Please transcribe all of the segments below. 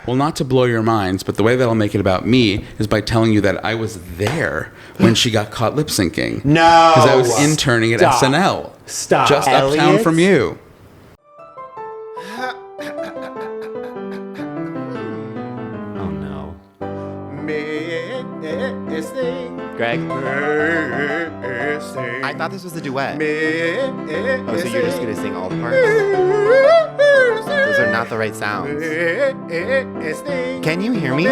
Well, not to blow your minds, but the way that I'll make it about me is by telling you that I was there when she got caught lip syncing. No. Because I was interning at SNL. Stop. Just uptown Eliot? from you. Oh, no. Greg? I thought this was a duet. Oh, so you're just going to sing all the parts? Those are not the right sounds. Can you hear me?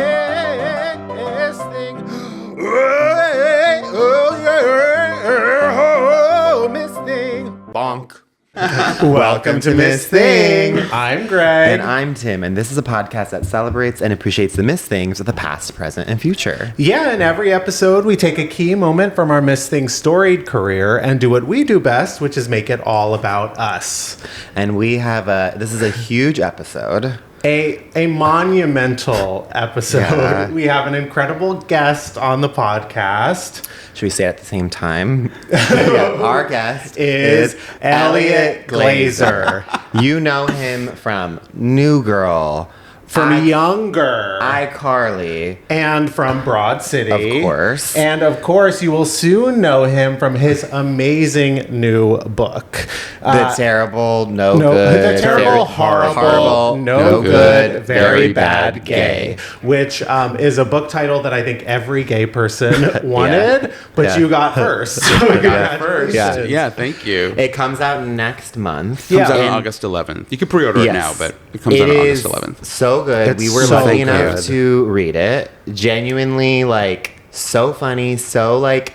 Bonk. Welcome to Miss Thing. I'm Greg. And I'm Tim, and this is a podcast that celebrates and appreciates the Miss Things of the past, present, and future. Yeah, in every episode, we take a key moment from our Miss Thing storied career and do what we do best, which is make it all about us. And we have this is a huge episode. A monumental episode. Yeah. We have an incredible guest on the podcast. Should we say it at the same time? Yeah, our guest Is Eliot Glazer. You know him from New Girl, From Younger. iCarly, and from Broad City. Of course. And of course, you will soon know him from his amazing new book. The Terrible, No No, Good, The Terrible, Very Horrible, No Good, Very Bad Gay, which is a book title that I think every gay person wanted, but Yeah. you got first. So I got it first. Yeah. Yeah, thank you. It comes out next month. Comes out on And August 11th. You can pre-order it Yes. now, but it comes out on August 11th. So good. It's We were so lucky enough good. to read it. Genuinely, like, so funny, so, like,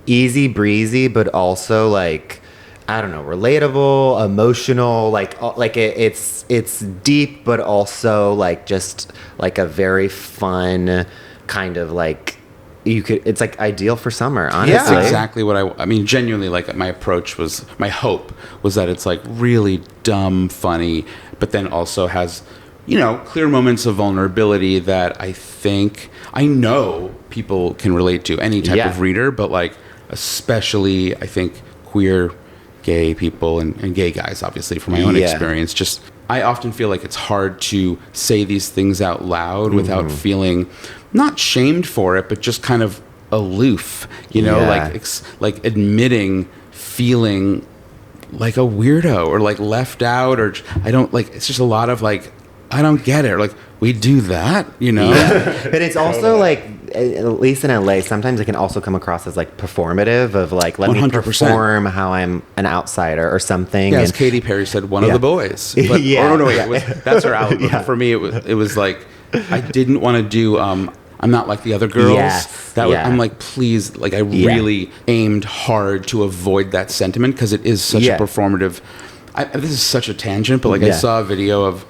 easy breezy, but also, like, I don't know, relatable, emotional, like it's deep, but also, like, just, like, a very fun kind of, like, it's like ideal for summer, honestly. That's exactly what I mean, genuinely, like, my hope was that it's, like, really dumb, funny, but then also has, you know, clear moments of vulnerability that I know people can relate to, any type of reader, but, like, especially, I think, queer, gay people and gay guys, obviously, from my own experience. Just, I often feel like it's hard to say these things out loud without feeling not shamed for it, but just kind of aloof, you know, like admitting feeling like a weirdo or like left out, or I don't like, it's just a lot of like, I don't get it. Or like, we do that, you know? Yeah. But it's also like, at least in LA, sometimes it can also come across as like performative of like, let 100%. Me perform how I'm an outsider or something. Yeah, and as Katy Perry said, one of the boys. But, that's her album. For me, it was like, I didn't want to do, I'm not like the other girls. Yes. I'm like, please, like I really aimed hard to avoid that sentiment because it is such a performative. This is such a tangent, but like I saw a video of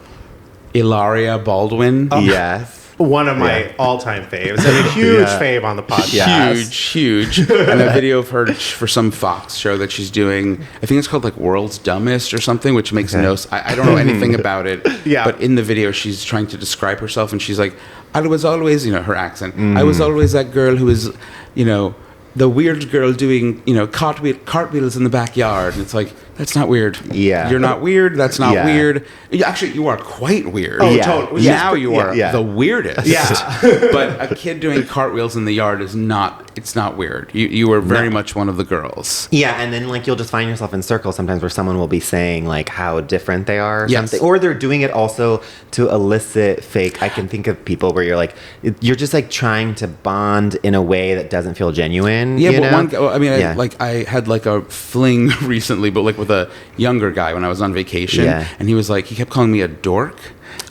Hilaria Baldwin. Yes. One of my all-time faves. And a huge fave on the podcast. Huge. And a video of her for some Fox show that she's doing. I think it's called like World's Dumbest or something, which makes no sense. I don't know anything about it. Yeah. But in the video, she's trying to describe herself, and she's like, I was always, you know, her accent. I was always that girl who was, you know, the weird girl doing, you know, cartwheels in the backyard. And it's like, that's not weird. Yeah. You're not weird. That's not weird. Actually, you are quite weird. Oh, totally. Now you are the weirdest. Yeah. But a kid doing cartwheels in the yard is not, it's not weird. You were very much one of the girls. Yeah, and then like you'll just find yourself in circles sometimes where someone will be saying like how different they are or Yes. something. Or they're doing it also to elicit fake. I can think of people where you're like, you're just like trying to bond in a way that doesn't feel genuine. Yeah, you but know? I had like a fling recently, but like with a younger guy when I was on vacation, and he was like, he kept calling me a dork,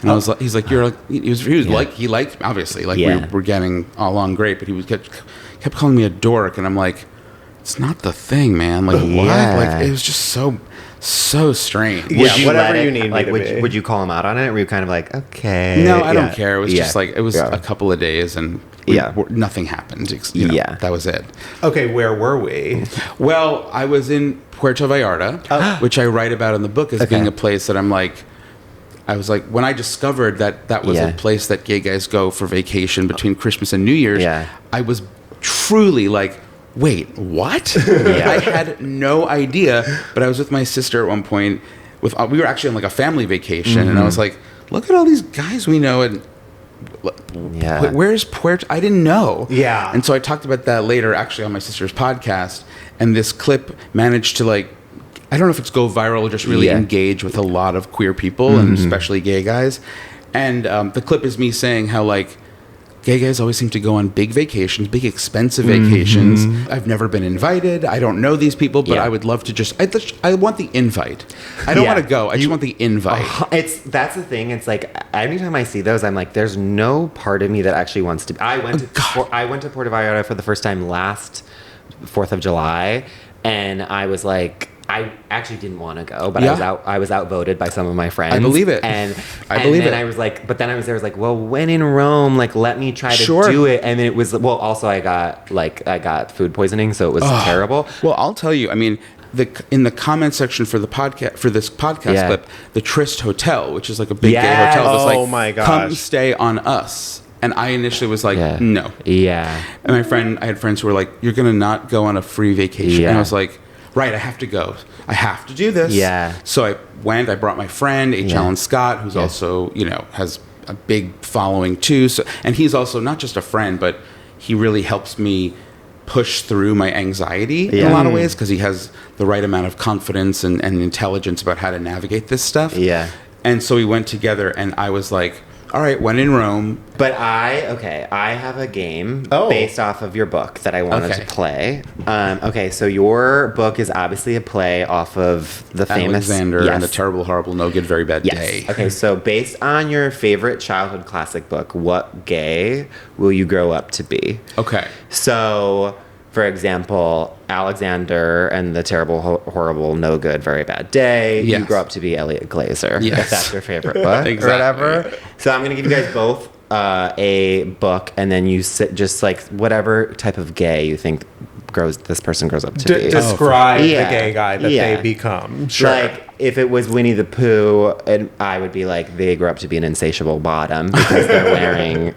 and I was like, he's like, you're like, he was like, he liked me, obviously, like we were getting along great, but he was kept calling me a dork, and I'm like, it's not the thing, man. Like what? Like it was just so strange. Yeah, whatever you need like, me to be. Would you call him out on it? Or were you kind of like, okay? No, I don't care. It was just like, it was a couple of days, and nothing happened. You know, that was it. Okay, where were we? Well, I was in Puerto Vallarta, which I write about in the book as being a place that I'm like, I was like, when I discovered that was a place that gay guys go for vacation between Christmas and New Year's, I was truly like, wait, what? I had no idea, but I was with my sister at one point. We were actually on like a family vacation, and I was like, look at all these guys we know, and Yeah. Where's Puerto? I didn't know. Yeah. And so I talked about that later, actually, on my sister's podcast. And this clip managed to like, I don't know if it's go viral or just really engage with a lot of queer people and especially gay guys. And the clip is me saying how like gay guys always seem to go on big vacations, big expensive vacations. I've never been invited. I don't know these people, but I would love to just. I want the invite. I don't want to go. I just want the invite. That's the thing. It's like anytime I see those, I'm like, there's no part of me that actually wants to. I went to Puerto Vallarta for the first time last 4th of July, and I was like, I actually didn't want to go, but I was outvoted by some of my friends. I believe it. And I believe it. I was like, but then I was there, well, when in Rome, like, let me try to do it. And it was, well, also I got food poisoning, so it was terrible. Well, I'll tell you, I mean, in the comment section for the podcast, for this podcast clip, the Trist Hotel, which is like a big gay hotel, was like, my gosh, come stay on us. And I initially was like, no. Yeah. And I had friends who were like, you're going to not go on a free vacation. Yeah. And I was like, right, I have to go. I have to do this. Yeah. So I went. I brought my friend, H. Allen Scott, who's also, has a big following too. So, and he's also not just a friend, but he really helps me push through my anxiety in a lot of ways because he has the right amount of confidence and intelligence about how to navigate this stuff. Yeah. And so we went together, and I was like, all right, when in Rome. But I have a game based off of your book that I wanted to play. Okay, so your book is obviously a play off of the famous Alexander and the Terrible, Horrible, No Good, Very Bad Day. Okay, so based on your favorite childhood classic book, what gay will you grow up to be? Okay. So, for example, Alexander and the Terrible, Horrible, No Good, Very Bad Day. Yes. You grow up to be Eliot Glazer. Yes. If that's your favorite book Exactly. or whatever. So I'm going to give you guys both a book, and then you sit just like whatever type of gay you think this person grows up to be. Describe the gay guy that they become. Sure. Like, if it was Winnie the Pooh, and I would be like, they grow up to be an insatiable bottom because they're wearing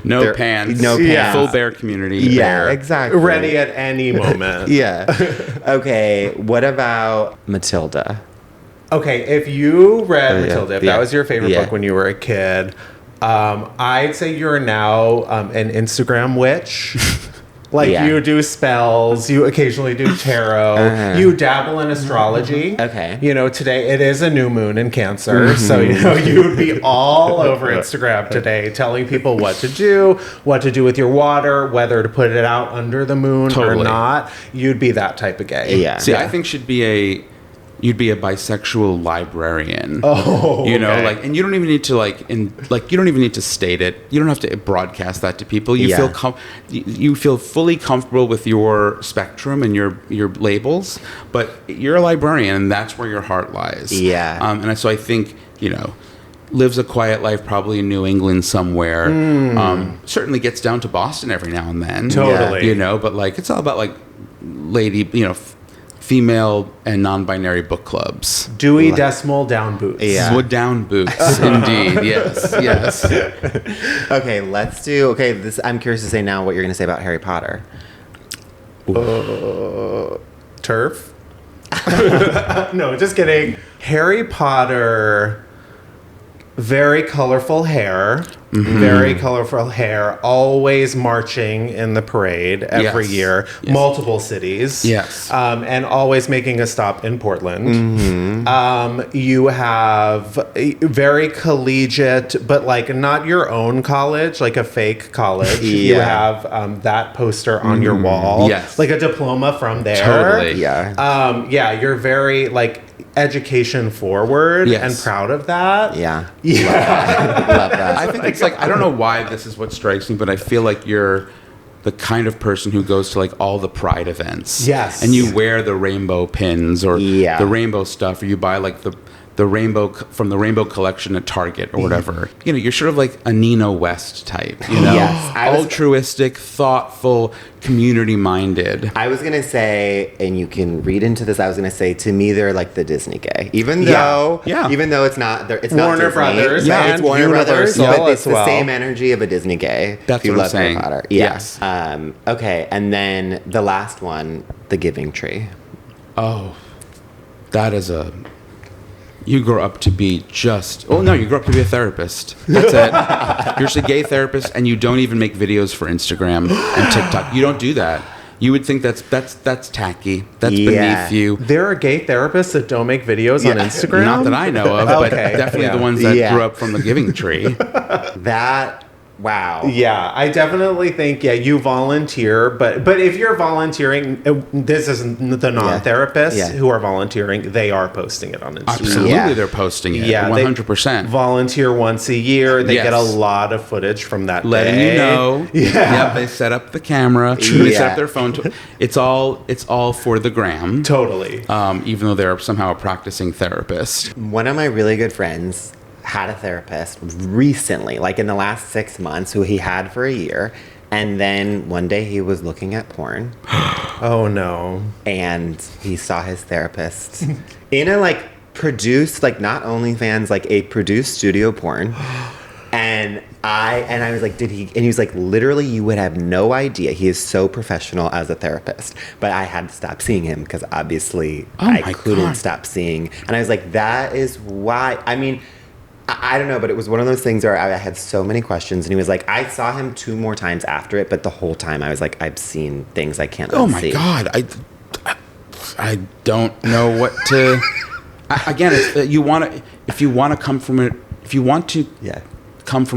no pants, full bear community. Yeah, exactly. Ready at any moment. Okay, what about Matilda? Okay, if you read Matilda, if that was your favorite book when you were a kid, I'd say you're now an Instagram witch. Like, you do spells, you occasionally do tarot, you dabble in astrology. Okay. Today it is a new moon in Cancer, so, you would be all over Instagram today telling people what to do with your water, whether to put it out under the moon or not. You'd be that type of gay. Yeah. See, I think you'd be a bisexual librarian. And you don't even need to you don't even need to state it. You don't have to broadcast that to people. You you feel fully comfortable with your spectrum and your labels, but you're a librarian, and that's where your heart lies. Yeah. And so I think, lives a quiet life probably in New England somewhere. Certainly gets down to Boston every now and then. Totally. But like it's all about like female and non-binary book clubs. Dewey Decimal down boots. Yeah. Down boots, indeed. Yes. Okay, let's do. Okay, I'm curious to say now what you're going to say about Harry Potter. Turf? No, just kidding. Harry Potter, very colorful hair. Very colorful hair, always marching in the parade every year, multiple cities. Yes. And always making a stop in Portland. You have a very collegiate, but like not your own college, like a fake college. You have that poster on your wall. Yes. Like a diploma from there. Totally. Yeah. You're very like education forward and proud of that. Yeah. Love that. I think it's like, I don't know why this is what strikes me, but I feel like you're the kind of person who goes to like all the Pride events. Yes. And you wear the rainbow pins or the rainbow stuff, or you buy like the rainbow from the rainbow collection at Target or whatever. You're sort of like a Nina West type, Yes. Altruistic, thoughtful, community-minded. I was going to say, and you can read into this, I was going to say, to me, they're like the Disney gay. Even though it's not, it's not Warner Disney. Brothers. Yeah, it's Warner Brothers, but it's the same energy. energy of a Disney gay. That's if you what I'm love saying. Harry Potter. Yes. Okay, and then the last one, The Giving Tree. Oh, that is a you grow up to be you grow up to be a therapist. That's it. You're just a gay therapist, and you don't even make videos for Instagram and TikTok. You don't do that. You would think that's tacky. That's beneath you. There are gay therapists that don't make videos on Instagram? Not that I know of, but definitely the ones that grew up from the Giving Tree. Wow. Yeah, I definitely think, you volunteer, but if you're volunteering, this isn't the non-therapists who are volunteering, they are posting it on Instagram. Absolutely, they're posting it. Yeah, 100%. Volunteer once a year. They get a lot of footage from that letting day. you know. Yeah. They set up the camera. They set up their phone. It's all for the gram. Totally. Even though they're somehow a practicing therapist. One of my really good friends had a therapist recently, like in the last 6 months, who he had for a year. And then one day he was looking at porn. Oh, no. And he saw his therapist in a produced, not OnlyFans, a produced studio porn. And I was like, did he? And he was like, literally, you would have no idea. He is so professional as a therapist. But I had to stop seeing him because obviously I couldn't stop seeing. And I was like, that is why. I mean, I don't know, but it was one of those things where I had so many questions. And he was like, I saw him 2 more times after it, but the whole time I was like, I've seen things I can't see. Oh my God. I don't know what to... Again, if you want to come from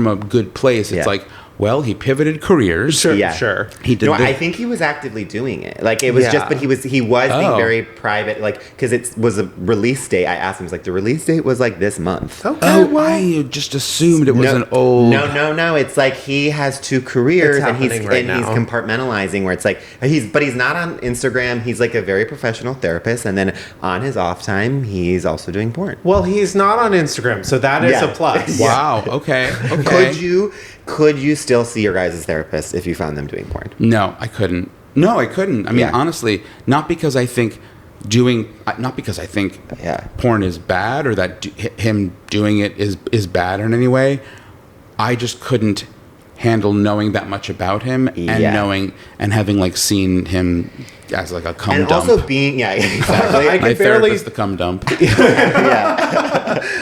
a good place, it's like, well, he pivoted careers. Sure. He did. I think he was actively doing it. It was just, but he was being very private. Because it was a release date. I asked him, he was like, the release date was this month. Okay. I just assumed it was an old. No. It's like he has 2 careers and he's compartmentalizing. Where it's like he's not on Instagram. He's a very professional therapist, and then on his off time, he's also doing porn. Well, he's not on Instagram, so that is a plus. Wow. Okay. Could you still see your guys' therapist if you found them doing porn? No, I couldn't. I mean, honestly, not because I think porn is bad or that him doing it is bad in any way. I just couldn't handle knowing that much about him and having seen him as a cum and dump. Also being exactly. My therapist, the cum dump.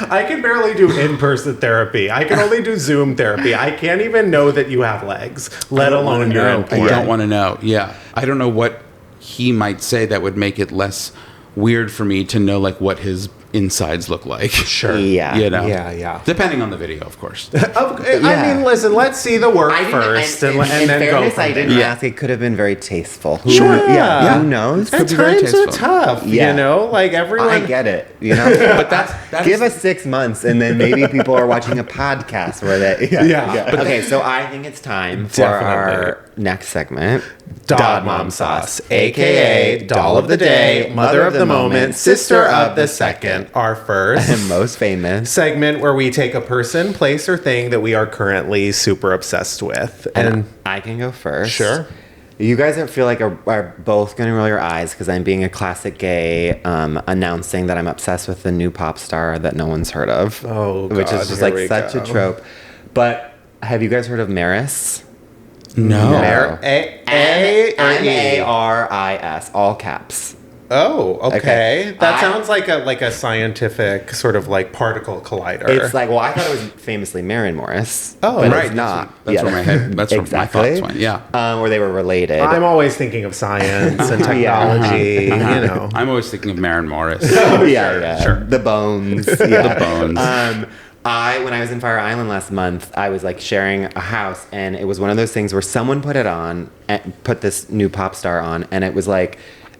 I can barely do in-person therapy. I can only do Zoom therapy. I can't even know that you have legs, let alone you're in porn. I don't want to know. Yeah, I don't know what he might say that would make it less weird for me to know what his insides look like. Sure. Yeah. Yeah. Depending on the video, of course. I mean, listen, let's see the work first and then go from I didn't ask. It could have been very tasteful. Who knows? And times are tough, you know? Everyone... I get it, you know? But give us 6 months and then maybe people are watching a podcast where they... Okay, so I think it's time for our next segment. Dog Mom Sauce, a.k.a. Doll of the Day, Mother of the Moment, Sister of the Second. Our first and most famous segment where we take a person, place, or thing that we are currently super obsessed with. And I can go first. Sure. You guys feel like are both going to roll your eyes because I'm being a classic gay, announcing that I'm obsessed with the new pop star that no one's heard of. Oh, God, which is just such a trope. But have you guys heard of Maris? No. Maris, all caps. Oh, okay. That sounds like a scientific sort of particle collider. It's I thought it was famously Maren Morris. Oh, but right. It's not. That's where my head. That's where my thoughts went. Yeah. Where they were related. I'm always thinking of science and technology. You know. I'm always thinking of Maren Morris. Sure. The Bones. The Bones. When I was in Fire Island last month, I was sharing a house, and it was one of those things where someone put it on, put this new pop star on, and it was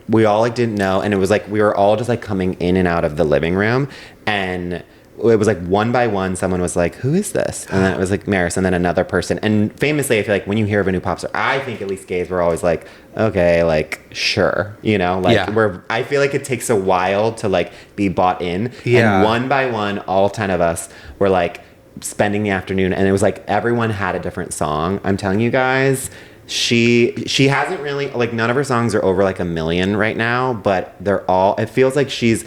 we all didn't know, and it was we were all just coming in and out of the living room, and it was one by one someone was who is this? And then it was Maris, and then another person. And famously, I feel when you hear of a new pop star, I think at least gays were always okay, sure, you know, where I feel it takes a while to be bought in. And one by one, all 10 of us were spending the afternoon, and it was everyone had a different song. I'm telling you guys, she hasn't really none of her songs are over 1 million right now, but they're all, it feels she's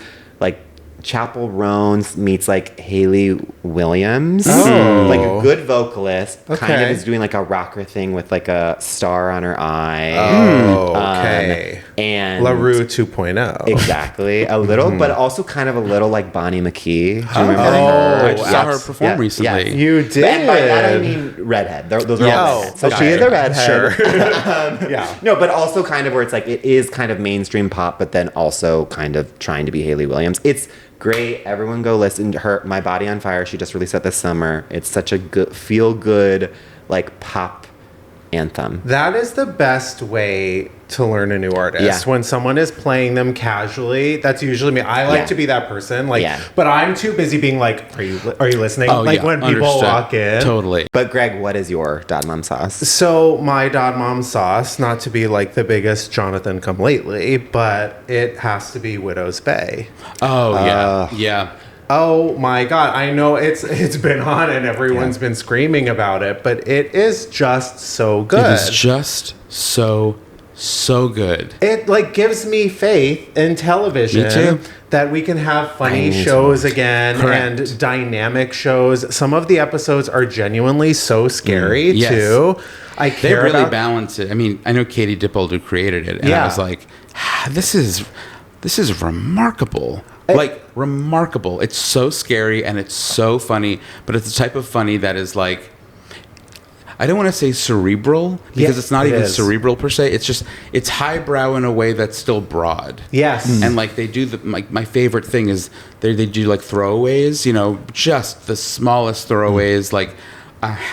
Chappell Roan meets like Haley Williams, Oh. like a good vocalist, kind of Okay. is doing like a rocker thing with like a star on her eye. Oh, okay. And LaRue 2.0. Exactly. A little, but also kind of a little like Bonnie McKee. Do you remember Oh, her? I just saw her perform recently. You did. And by that I mean redhead. Those are all Oh, redheads. So okay. she is a redhead. Sure. Yeah. No, but also kind of where it's like it is kind of mainstream pop, but then also kind of trying to be Haley Williams. It's great. Everyone go listen to her. My Body on Fire. She just released that this summer. It's such a good, feel good, like pop anthem. That is the best way to learn a new artist. Yeah. When someone is playing them casually, that's usually me. I like Yeah. to be that person. Like, Yeah. but I'm too busy being like, are you listening? Oh, like yeah, when people understood. walk in. Totally. But Greg, what is your Dad Mom sauce? So my Dad Mom sauce, not to be like the biggest Jonathan come lately, but it has to be Widow's Bay. Oh, yeah. Oh my God! I know it's been on and everyone's been screaming about it, but it is just so good. It is just so good. It like gives me faith in television Me too. that we can have funny I need shows to. again Correct. and dynamic shows. Some of the episodes are genuinely so scary Yes. too. I They care really about balance it. I mean, I know Katie Dippold who created it, and Yeah. I was like, this is remarkable. Like, remarkable. It's so scary and it's so funny, but it's the type of funny that is like, I don't want to say cerebral because Yeah, it's not it even is. cerebral per se. It's just, it's highbrow in a way that's still broad. Yes. And like they do my favorite thing is they do like throwaways, you know, just the smallest throwaways, like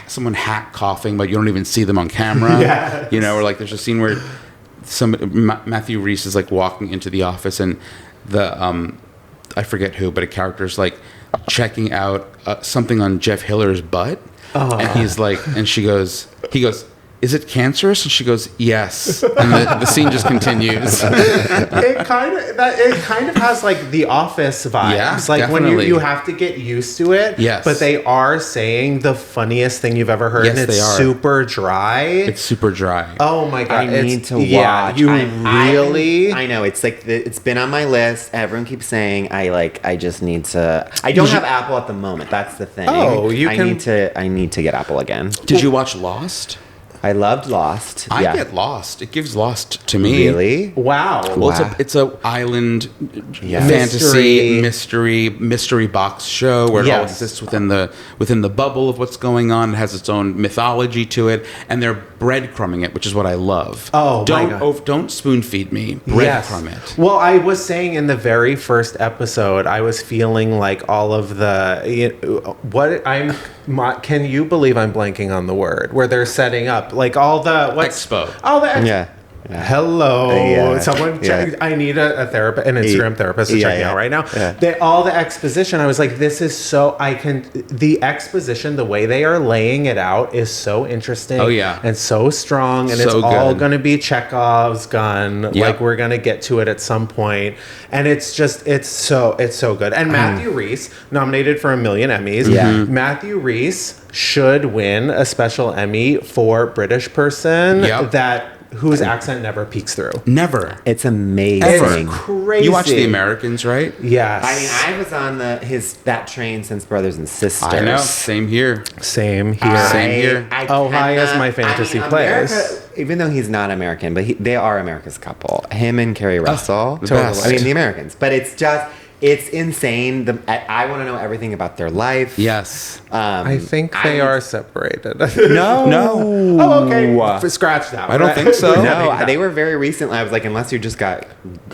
someone hack coughing, but you don't even see them on camera. Yes. You know, or like there's a scene where Matthew Rhys is like walking into the office and the I forget who, but a character's like checking out something on Jeff Hiller's butt, and he's like, and he goes, "Is it cancerous?" And she goes, "Yes." And the scene just continues. it kind of has like the Office vibes. Yeah, like when definitely. you have to get used to it. Yes. But they are saying the funniest thing you've ever heard, Yes, and it's they are. super dry. It's super dry. Oh my God! I need to watch. Yeah, you really. I know it's like it's been on my list. Everyone keeps saying I just need to. I don't have Apple at the moment. That's the thing. Oh, you can- I need to get Apple again. Did you watch Lost? I loved Lost. I get lost. It gives Lost to me. Really? Wow. Well, Wow. it's a island Yeah. fantasy mystery box show where it all Yes. exists within the bubble of what's going on. It has its own mythology to it, and they're breadcrumbing it, which is what I love. Oh, my God. Don't spoon feed me. Breadcrumb it. Well, I was saying in the very first episode, I was feeling like all of the can you believe I'm blanking on the word where they're setting up like all the Expo. all the Yeah. Hello, Yeah. someone. Yeah. I need a therapist, an Instagram therapist to check me out right now. Yeah. All the exposition. I was like, this is so. The exposition, the way they are laying it out, is so interesting. Oh, yeah. and so strong, and So it's all good. going to be Chekhov's gun. Yep. Like we're going to get to it at some point, and it's so good. And Matthew Rhys, nominated for 1 million Emmys. Yeah. Matthew Rhys should win a special Emmy for British person Yep. whose accent never peeks through. Never. It's amazing. It's crazy. You watch The Americans, right? Yes. I mean, I was on that train since Brothers and Sisters. I know. Same here. Same here. Same here. Ohio is my fantasy place. America, even though he's not American, but they are America's couple. Him and Kerry Russell. the best. I mean, the Americans. But it's insane. I want to know everything about their life. Yes. I think they are separated. No. Oh, okay. Scratch that. I don't think so. No, they were very recently. I was like, unless you just got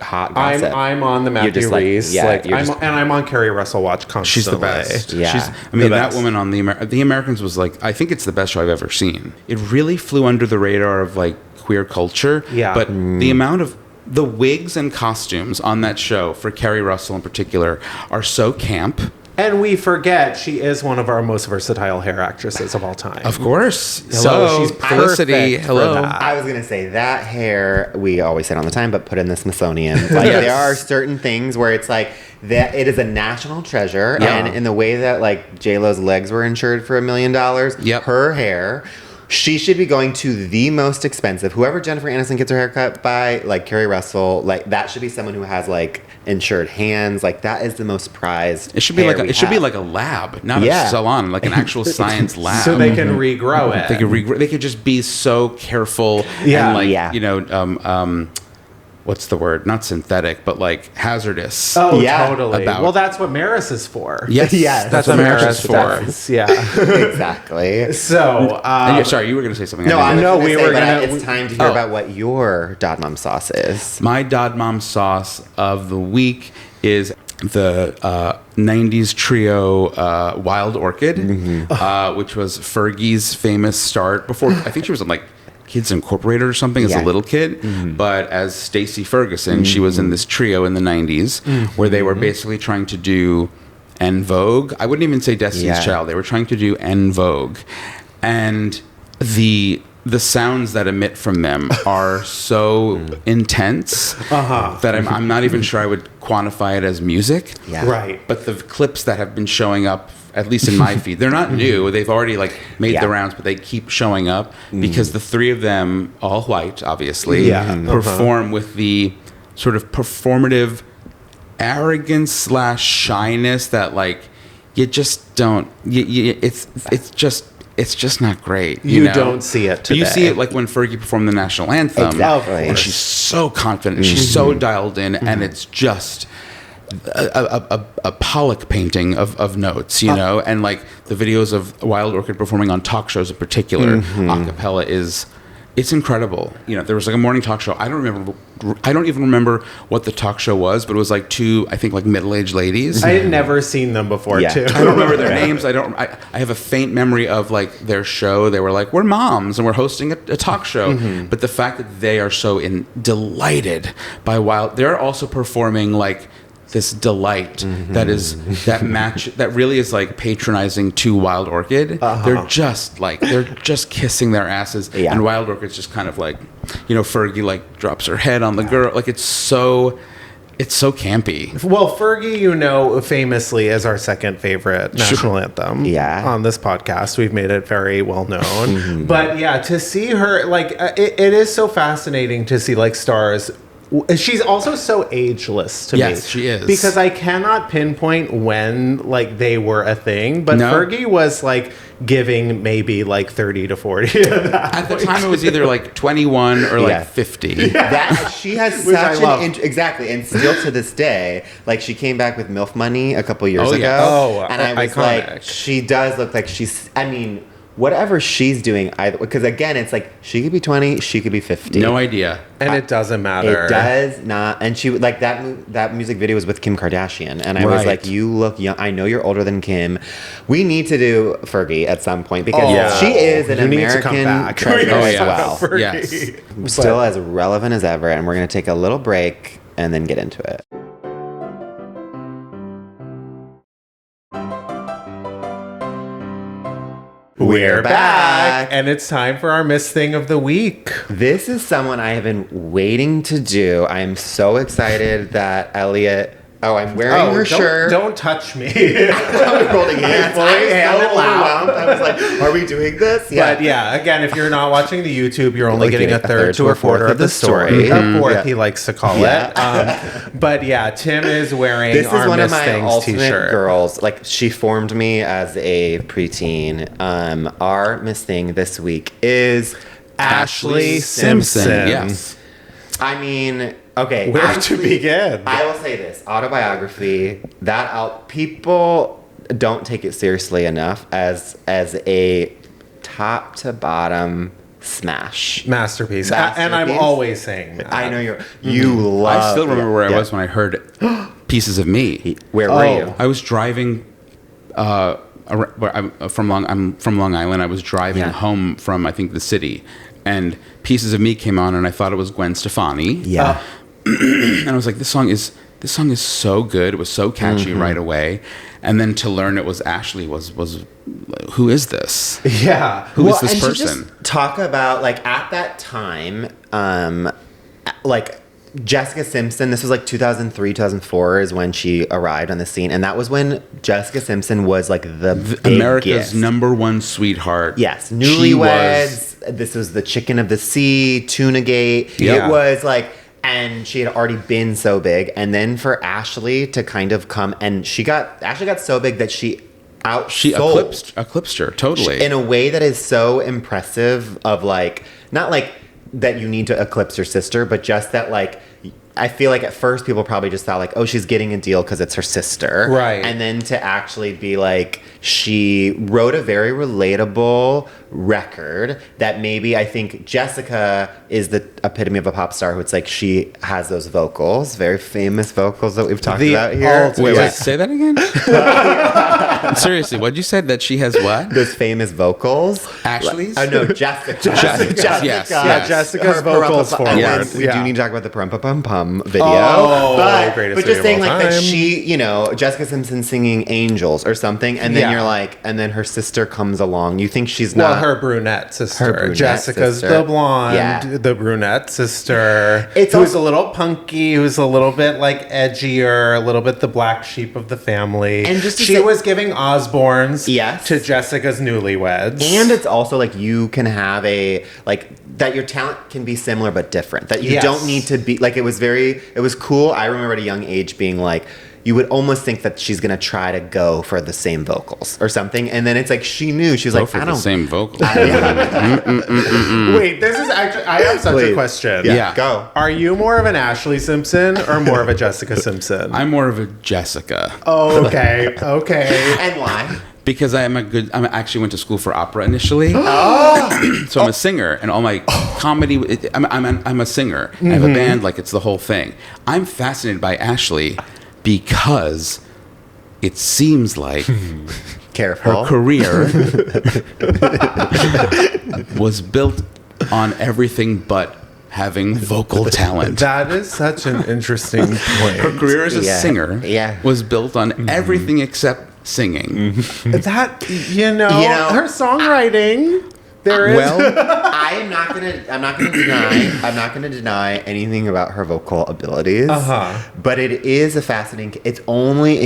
hot gossip. I'm on the Matthew just like- Rhys. yeah, like, you're I'm, just- and I'm on Kerry Russell Watch constantly. She's the best. Yeah. I mean, The that best. woman on The Americans was like, I think it's the best show I've ever seen. It really flew under the radar of like queer culture. Yeah. But the amount of the wigs and costumes on that show for Kerry Russell in particular are so camp. And we forget she is one of our most versatile hair actresses of all time. Of course. Hello, So she's Felicity. perfect for Hello. that. I was gonna say that hair we always say it all the time, but put in the Smithsonian. Like Yes. there are certain things where it's like that it is a national treasure, Yeah. and in the way that like J Lo's legs were insured for $1 million, Yep. her hair. She should be going to the most expensive. Whoever Jennifer Aniston gets her haircut by, like Carrie Russell, like that should be someone who has like insured hands. Like that is the most prized. It should be like a lab, not a salon, like an actual science lab. So they can regrow it. They could just be so careful. And like, you know, what's the word? Not synthetic, but like hazardous. Oh, totally. Well, that's what Maris is for. Yes, that's what Maris is for. Yeah, exactly. So, sorry, you were going to say something. It's time to hear about what your Dad Mom sauce is. My Dad Mom sauce of the week is the 90s trio Wild Orchid, which was Fergie's famous start before. I think she was on like Kids Incorporated or something as a little kid, but as Stacey Ferguson, she was in this trio in the 90s where they were basically trying to do En Vogue. I wouldn't even say Destiny's Child. They were trying to do En Vogue. And the sounds that emit from them are so intense that I'm not even sure I would quantify it as music. Yeah. Right. But the clips that have been showing up, at least in my feed, they're not new. They've already like made the rounds, but they keep showing up because the three of them, all white, obviously, perform with the sort of performative arrogance / shyness that like you just don't. It's just not great. You know? don't see it today. You see it like when Fergie performed the national anthem. Exactly. And she's so confident. She's so dialed in. And it's just a Pollock painting of notes, you know? And like the videos of Wild Orchid performing on talk shows in particular, a cappella it's incredible. You know, there was like a morning talk show. I don't even remember what the talk show was, but it was like two, I think like middle-aged ladies. I had never seen them before too. I don't remember their names. I have a faint memory of like their show. They were like, we're moms and we're hosting a talk show. But the fact that they are so delighted by Wild, they're also performing like this delight that really is like patronizing to Wild Orchid. They're just kissing their asses, and Wild Orchid's just kind of like, you know, Fergie like drops her head on the girl, like it's so campy. Well, Fergie, you know, famously is our second favorite national anthem. Yeah. On this podcast, we've made it very well known. But yeah, to see her like it is so fascinating to see like stars. She's also so ageless to me. Yes, she is. Because I cannot pinpoint when like they were a thing, but Fergie was like giving maybe like 30 to 40 at the time. It was either like 21 or like 50. That she has such an exactly, and still to this day, like she came back with MILF Money a couple years ago, and I was iconic. Like, she does look like she's. I mean, whatever she's doing, because again, it's like she could be 20, she could be 50. No idea. And it doesn't matter. It does not. And she like that music video was with Kim Kardashian, and I was like, you look young. I know you're older than Kim. We need to do Fergie at some point because she is an American treasure as well. Yes. Still as relevant as ever, and we're going to take a little break and then get into it. We're back, and it's time for our Miss Thing of the Week. This is someone I have been waiting to do. I'm so excited that Eliot... Oh, I'm wearing her shirt. Don't touch me. I'm holding hands. I'm so overwhelmed. I was like, are we doing this? Yeah. But yeah, again, if you're not watching the YouTube, you're only getting a third to a quarter of the story. A fourth, he likes to call it. But yeah, Tim is wearing this our is one Miss of my Things ultimate t-shirt. Girls. Like, she formed me as a preteen. Our Miss Thing this week is Ashlee Simpson. Yes. I mean... Okay, where to begin? I will say this: Autobiography. People don't take it seriously enough as a top to bottom masterpiece. And I'm always saying that. I know you love. I still remember where I was when I heard Pieces of Me. Where were you? I was driving. I'm from Long Island. I was driving home from, I think, the city, and Pieces of Me came on, and I thought it was Gwen Stefani. Yeah. And I was like, this song is so good. It was so catchy right away. And then to learn it was Ashlee was who is this? Yeah. Who is this person? Just talk about, like, at that time, like, Jessica Simpson, this was like 2003, 2004 is when she arrived on the scene. And that was when Jessica Simpson was like the America's #1 sweetheart. Yes. Newlyweds. This was the Chicken of the Sea, Tunagate. Yeah. It was like, and she had already been so big. And then for Ashlee to kind of come, and Ashlee got so big that she eclipsed her totally in a way that is so impressive. Of like, not like that you need to eclipse your sister, but just that like, I feel like at first people probably just thought like, oh, she's getting a deal because it's her sister, right? And then to actually be like, she wrote a very relatable record that maybe I think Jessica is the epitome of a pop star who it's like she has those vocals, very famous vocals that we've talked about here. Wait, say that again? Seriously, what'd you say? That she has what? Those famous vocals. Ashlee's? No, Jessica. Jessica. Yes. Yeah, Jessica's vocals forward. We do need to talk about the Pum video. Oh, but just saying like that she, you know, Jessica Simpson singing Angels or something, and then you're like, and then her sister comes along. You think she's not her brunette sister. Jessica's sister. the blonde, the brunette sister. Who's a little punky, who's a little bit like edgier, a little bit the black sheep of the family. And just she was giving Osbournes to Jessica's Newlyweds. And it's also like you can have a like that your talent can be similar but different. That you don't need to be like it was cool. I remember at a young age being like, you would almost think that she's gonna try to go for the same vocals or something, and then it's like she knew she was like, I don't the same vocals. Wait, this is actually I have such a question. Yeah, go. Are you more of an Ashlee Simpson or more of a Jessica Simpson? I'm more of a Jessica. Oh, okay. And why? Because I actually went to school for opera initially. Oh. So I'm a singer, and all my comedy. I'm a singer. I have a band. Like it's the whole thing. I'm fascinated by Ashlee because it seems like Careful. her career was built on everything but having vocal talent. That is such an interesting point. Her career as a singer was built on everything except singing. That you know her songwriting. I'm not gonna deny anything about her vocal abilities. But it is a fascinating. It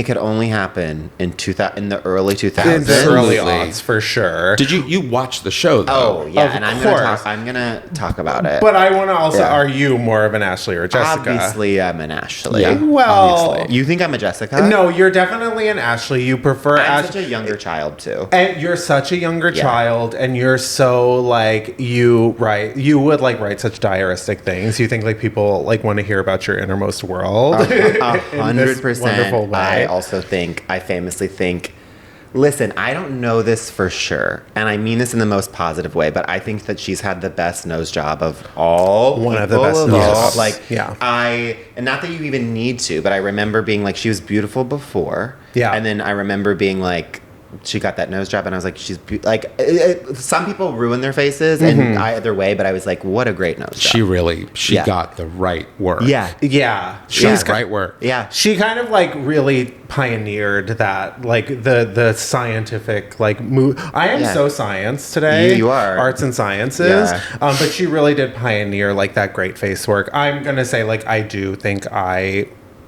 could only happen in the early 2000s. In the early aughts, for sure. Did you watch the show though? Oh yeah, and I'm gonna talk about it. But I want to also. Are you more of an Ashlee or a Jessica? Obviously, I'm an Ashlee. Yeah. Well, obviously. You think I'm a Jessica? No, you're definitely an Ashlee. You prefer. I'm such a younger child too. And you're such a younger child, and you're so like you would like write such diaristic things. You think like people like want to hear about your innermost world. 100%. I famously think. Listen, I don't know this for sure, and I mean this in the most positive way, but I think that she's had the best nose job of all. One of the best nose jobs. Like, and not that you even need to, but I remember being like, she was beautiful before. Yeah. And then I remember being like, she got that nose job, and I was like, some people ruin their faces and either way, but I was like, what a great nose job. She got the right work. Yeah. She got the right work. Yeah. She kind of like really pioneered that, like the scientific like move. I am so science today. You are. Arts and sciences. Yeah. But she really did pioneer like that great face work. I'm going to say like, I do think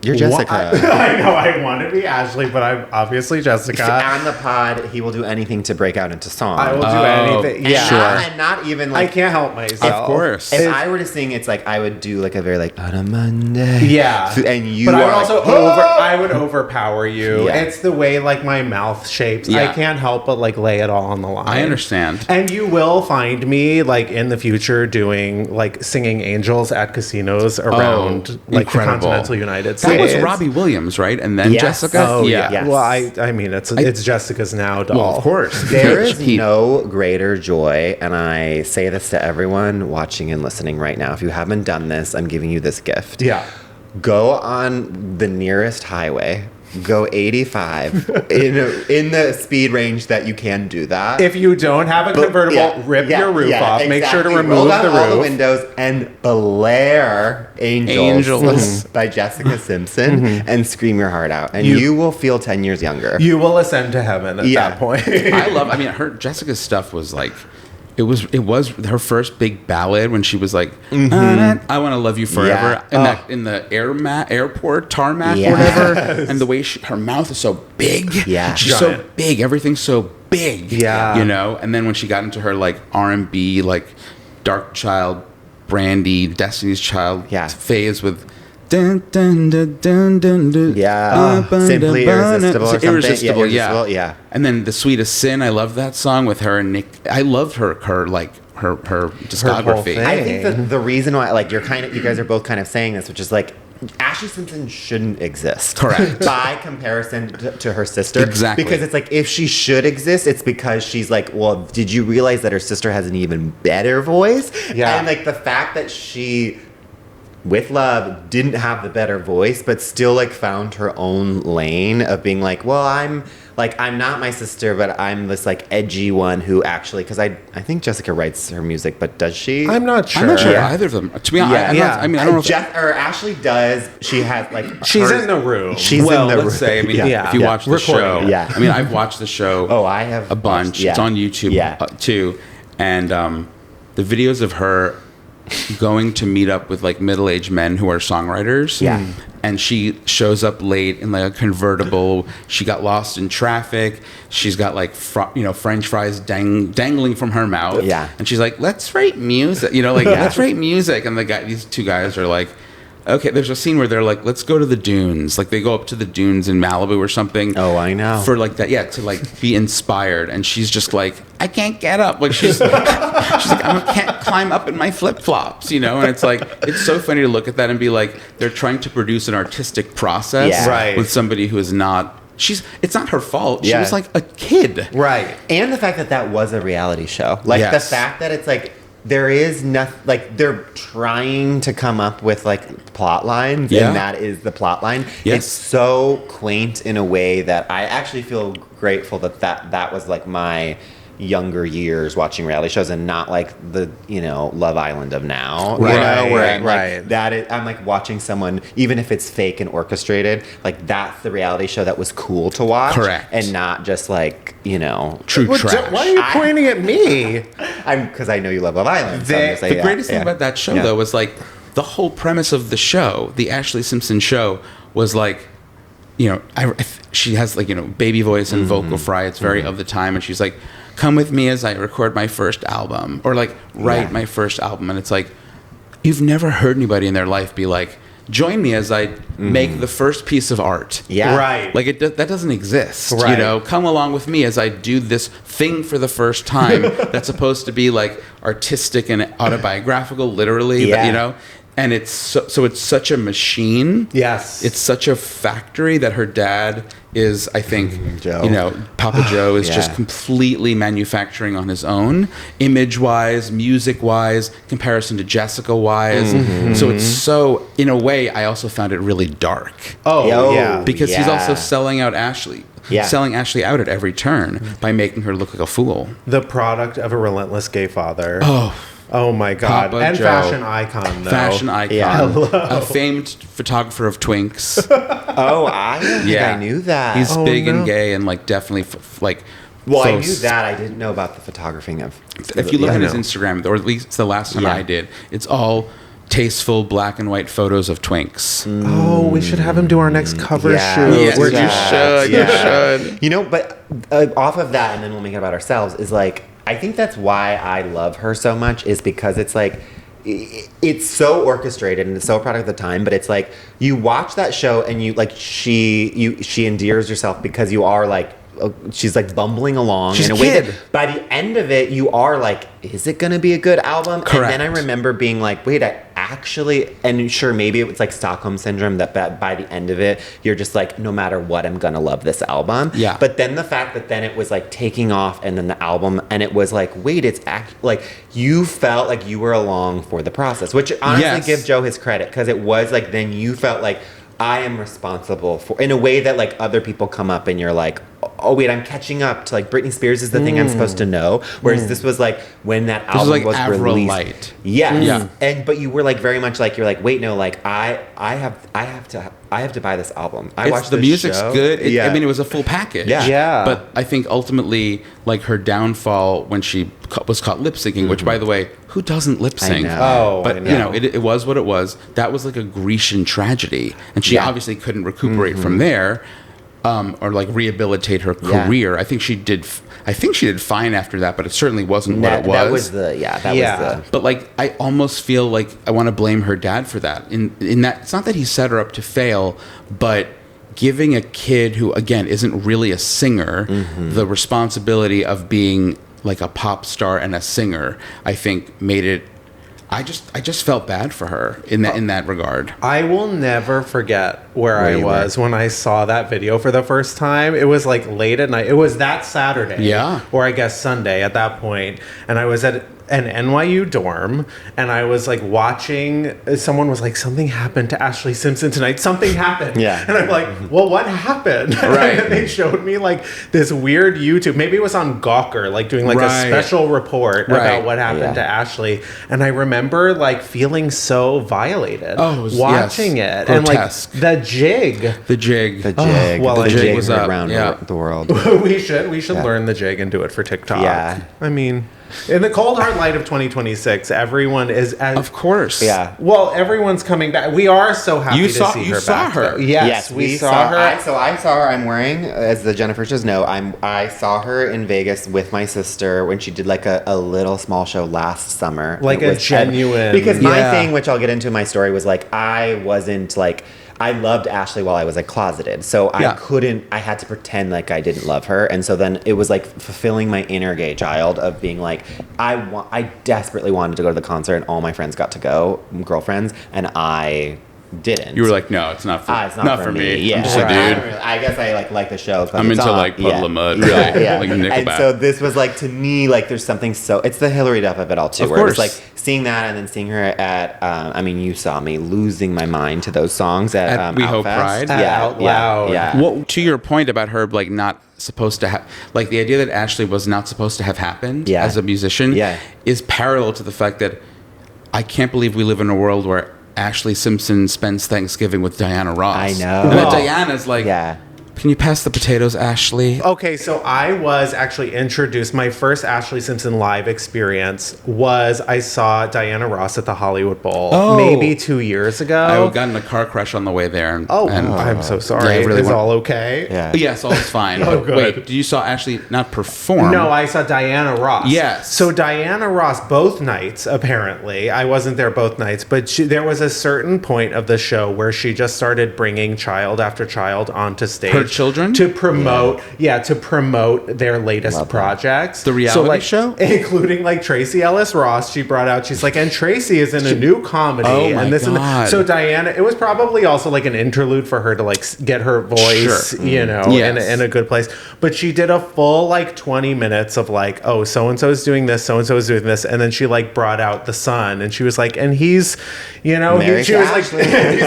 You're Jessica. I know I want to be Ashlee, but I'm obviously Jessica. On the pod, he will do anything to break out into song. I will do anything. Yeah. And not even like... I can't help myself. Of course. If I were to sing, it's like I would do like a very like, on a Monday. Yeah. And you but are I would overpower you. Yeah. It's the way like my mouth shapes. Yeah. I can't help but like lay it all on the line. I understand. And you will find me like in the future doing like singing Angels at casinos around like the continental United States. That was Robbie Williams, right? And then Jessica? Oh, yeah. Yes. Well, I mean, it's Jessica's now doll. Well, of course. There is no greater joy, and I say this to everyone watching and listening right now. If you haven't done this, I'm giving you this gift. Yeah. Go on the nearest highway. Go 85 in the speed range that you can do that. If you don't have a convertible, rip your roof off. Exactly. Make sure to remove the roof. All the windows and blare Angels by Jessica Simpson and scream your heart out. And you will feel 10 years younger. You will ascend to heaven at that point. Jessica's stuff was like, it was her first big ballad when she was like, I want to love you forever, in the airport tarmac or whatever, and the way her mouth is so big, she's so big, everything's so big, you know. And then when she got into her like R&B, like Dark Child, Brandy, Destiny's Child phase with. Dun, dun, dun, dun, dun, dun, Simply Irresistible or something. Irresistible. And then The Sweetest Sin, I love that song with her and Nick. I loved her discography. I think that the reason why, like, you guys are both kind of saying this, which is like, Ashlee Simpson shouldn't exist. Correct. By comparison to her sister. Exactly. Because it's like, if she should exist, it's because she's like, well, did you realize that her sister has an even better voice? Yeah. And like the fact that she, with L.O.V.E, didn't have the better voice, but still like found her own lane of being like, well, I'm not my sister, but I'm this like edgy one who actually, because I think Jessica writes her music, but does she? I'm not sure. I'm not sure either of them. To be honest, I don't know. Or Ashlee does. She has like she's in the room. She's in the room. Let's say, I mean, if you watch the show, I mean, I've watched the show. Oh, I have a bunch. It's on YouTube too, and the videos of her going to meet up with like middle-aged men who are songwriters. Yeah. And she shows up late in like a convertible. She got lost in traffic. She's got like French fries dangling from her mouth. Yeah. And she's like, let's write music. Let's write music. And these two guys are like, okay, there's a scene where they're like, let's go to the dunes. Like they go up to the dunes in Malibu or something. Oh, I know. For like that, to like be inspired. And she's just like, I can't get up. Like she's like, I can't climb up in my flip-flops, And it's like, it's so funny to look at that and be like, they're trying to produce an artistic process with somebody who is not. It's not her fault. She was like a kid. Right. And the fact that was a reality show. Like the fact that it's like, there is nothing, like they're trying to come up with like plot lines and that is the plot line. Yes. It's so quaint in a way that I actually feel grateful that was like my younger years watching reality shows and not like the Love Island of now, where I'm like that is, I'm like watching someone, even if it's fake and orchestrated, like that's the reality show that was cool to watch. Correct. And not just like true trash. Why are you pointing at me? Because I know you love Love Island. So the greatest thing about that show though was like the whole premise of the show, the Ashlee Simpson Show, was like, she has like baby voice and vocal fry. It's very of the time, and she's like, come with me as I record my first album, or like write my first album. And it's like, you've never heard anybody in their life be like, join me as I make the first piece of art. Yeah. Right. Like that doesn't exist. Right. Come along with me as I do this thing for the first time that's supposed to be like artistic and autobiographical, literally. Yeah. And it's so it's such a machine. Yes. It's such a factory that her dad is, I think, Joe. Papa Joe is just completely manufacturing on his own, image-wise, music-wise, comparison to Jessica-wise. So it's so, in a way, I also found it really dark. Oh, yeah. Because he's also selling out Ashlee. Selling Ashlee out at every turn by making her look like a fool. The product of a relentless gay father. Oh my God. Papa and Joe. Fashion icon, though. Fashion icon. Yeah. A famed photographer of twinks. I knew that. He's big and gay and like definitely I knew that. I didn't know about the photographing of. If you look at his Instagram, or at least the last time I did, it's all tasteful black and white photos of twinks. Oh, we should have him do our next cover shoot. Yes, you should. But off of that, and then we'll make it about ourselves, is like, I think that's why I love her so much, is because it's like, it's so orchestrated and it's so a product of the time, but it's like, you watch that show and you like, she endears yourself because you are like, she's like bumbling along in a way that by the end of it you are like, is it gonna be a good album? Correct. And then I remember being like, wait, I actually, and sure, maybe it was like Stockholm syndrome that by the end of it you're just like, no matter what, I'm gonna love this album. But then the fact that then it was like taking off, and then the album, and it was like, wait, it's like you felt like you were along for the process, which honestly give Joe his credit, because it was like, then you felt like, I am responsible for, in a way that like other people come up and you're like, oh wait, I'm catching up to like Britney Spears is the thing I'm supposed to know. Whereas this was like when that album was Avril released. Light. Yes. Yeah. And but you were like very much like you're like, wait, no, like I have to buy this album. I watched the this music's show. good. I mean, it was a full package. Yeah. But I think ultimately, like her downfall when she was caught lip syncing, which by the way, who doesn't lip sync? But I know. it was what it was. That was like a Grecian tragedy, and she obviously couldn't recuperate from there. Or like rehabilitate her career. I think she did. I think she did fine after that, but it certainly wasn't what it was. That was the. But like, I almost feel like I want to blame her dad for that. In that, it's not that he set her up to fail, but giving a kid who again isn't really a singer the responsibility of being like a pop star and a singer, I think made it. I just felt bad for her in that regard. I will never forget where I was when I saw that video for the first time. It was like late at night. It was that Saturday. Or I guess Sunday at that point. And I was at an NYU dorm and I was like watching, someone was like, something happened to Ashlee Simpson tonight. Something happened. And I'm like, well, what happened? Right. And they showed me like this weird YouTube, maybe it was on Gawker, like doing like a special report about what happened to Ashlee. And I remember like feeling so violated watching it. Grotesque. And like the jig. The jig. Well, the jig was up. around the world. we should learn the jig and do it for TikTok. Yeah. I mean, in the cold hard light of 2026, everyone is of course. Yeah. Well, everyone's coming back. We are so happy to see her you back. saw her. Though. Yes, we saw her. I saw her. I'm wearing, as the Gennifertias know, I saw her in Vegas with my sister when she did like a little small show last summer. Like a genuine. Because my thing, which I'll get into in my story, was like I wasn't like. I loved Ashlee while I was like closeted. So I had to pretend like I didn't love her. And so then it was like fulfilling my inner gay child of being like, I desperately wanted to go to the concert and all my friends got to go, girlfriends, and I didn't. You were like, no, it's not for, it's not for me. Yeah. I'm just a dude. I guess I like the show. I'm into like Puddle of Mud, really. Like Nickelback. And so this was like, to me, like there's something it's the Hillary Duff of it all too. Of where course. it's like seeing that and then seeing her at, I mean, you saw me losing my mind to those songs at We Hope Outfest. Pride. Out Loud. Yeah. Well, to your point about her like not supposed to have, like the idea that Ashlee was not supposed to have happened as a musician is parallel to the fact that I can't believe we live in a world where Ashlee Simpson spends Thanksgiving with Diana Ross. I know. And then Diana's like, Yeah. can you pass the potatoes, Ashlee? Okay, so I was actually introduced. My first Ashlee Simpson live experience was I saw Diana Ross at the Hollywood Bowl maybe 2 years ago. I got in a car crash on the way there. And I'm so sorry. Yeah, I really Is want- all okay? But yes, all is fine. Oh, But good. wait, you saw Ashlee not perform? No, I saw Diana Ross. Yes. So Diana Ross, both nights, apparently. I wasn't there both nights, but there was a certain point of the show where she just started bringing child after child onto stage. Her children? To promote their latest projects. The reality show? Including like Tracy Ellis Ross, she brought out, she's like, and Tracy is in a new comedy. Oh my and this God. And so Diana, it was probably also like an interlude for her to like get her voice, you know, in a good place. But she did a full like 20 minutes of like, oh, so-and-so is doing this, so-and-so is doing this. And then she like brought out the son and she was like, and he's, you know, she was like, he's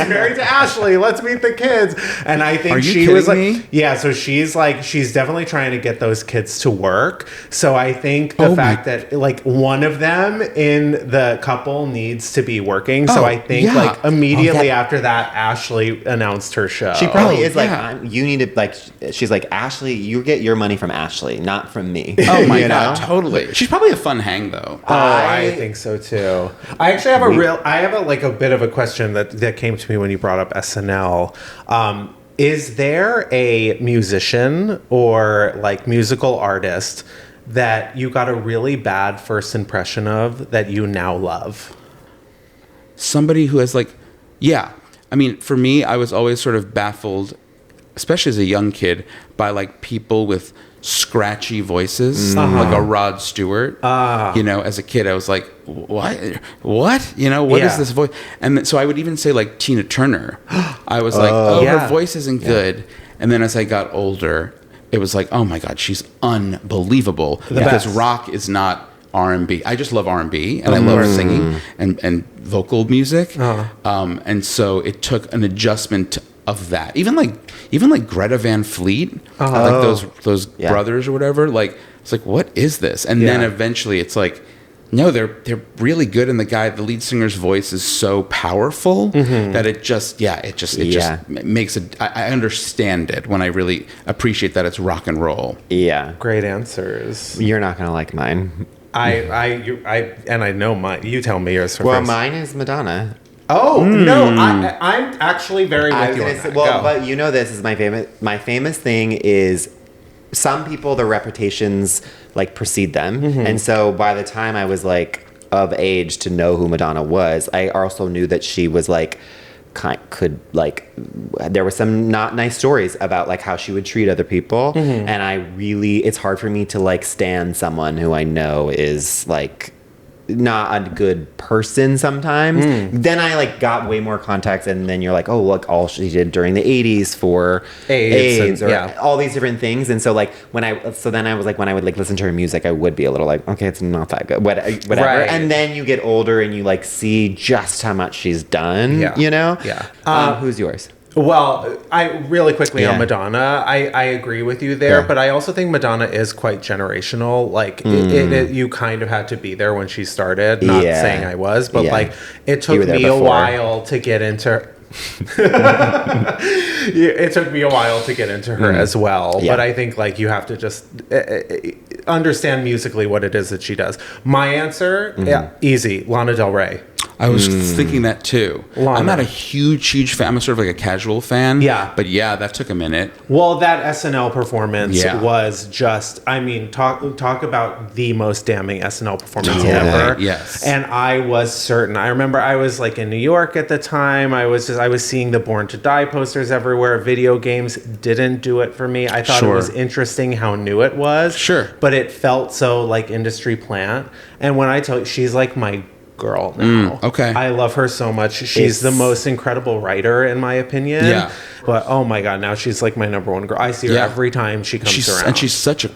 married to Ashlee. Let's meet the kids. And I think she was like, so she's definitely trying to get those kids to work. So I think the fact that like one of them in the couple needs to be working. So I think like immediately after that, Ashlee announced her show. She probably is like, you need to like, she's like, Ashlee, you get your money from Ashlee, not from me. Oh my God, totally. She's probably a fun hang though. I think so too. I actually have a bit of a question that came to me when you brought up SNL. Is there a musician or like musical artist that you got a really bad first impression of that you now love? Somebody who has like, I mean, for me, I was always sort of baffled, especially as a young kid, by like people with scratchy voices, like a Rod Stewart. You know, as a kid, I was like, what? You know, what is this voice? And so I would even say like Tina Turner. I was like, her voice isn't good. And then as I got older, it was like, oh my God, she's unbelievable. Because rock is not R&B. I just love R&B and I love singing and vocal music. And so it took an adjustment of that. Even like Greta Van Fleet, like those brothers or whatever. Like it's like, what is this? And then eventually it's like, no, they're really good, and the lead singer's voice is so powerful that it just makes it. I understand it when I really appreciate that it's rock and roll. Yeah, great answers. You're not gonna like mine. I know mine. You tell me yours first. Well, mine is Madonna. Oh no, I'm actually very with you on that. But you know, this is my famous thing is some people, their reputations like precede them, and so by the time I was like of age to know who Madonna was, I also knew that she was like there were some not nice stories about like how she would treat other people, and it's hard for me to like stand someone who I know is like not a good person sometimes. Then I like got way more context, and then you're like, oh, look, all she did during the 80s for AIDS or all these different things. And so like when I would like listen to her music, I would be a little like, okay, it's not that good, whatever. Right. And then you get older and you like see just how much she's done, you know? Yeah. Who's yours? Well, I really quickly on Madonna, I agree with you there, but I also think Madonna is quite generational. Like you kind of had to be there when she started. Not saying I was, but like it took me a while to get into. It took me a while to get into her as well, but I think like you have to just understand musically what it is that she does. My answer, easy, Lana Del Rey. I was thinking that too. Lana. I'm not a huge fan. I'm sort of like a casual fan. Yeah. But yeah, that took a minute. Well, that SNL performance was just, I mean, talk about the most damning SNL performance ever. Yes. And I was certain. I remember I was like in New York at the time. I was seeing the Born to Die posters everywhere. Video games didn't do it for me. I thought it was interesting how new it was. Sure. But it felt so like industry plant. And when I tell you, she's like my girl now. Okay. I love her so much. She's the most incredible writer in my opinion. Yeah. But oh my god, now she's like my number one girl. I see her every time she comes around. And she's such a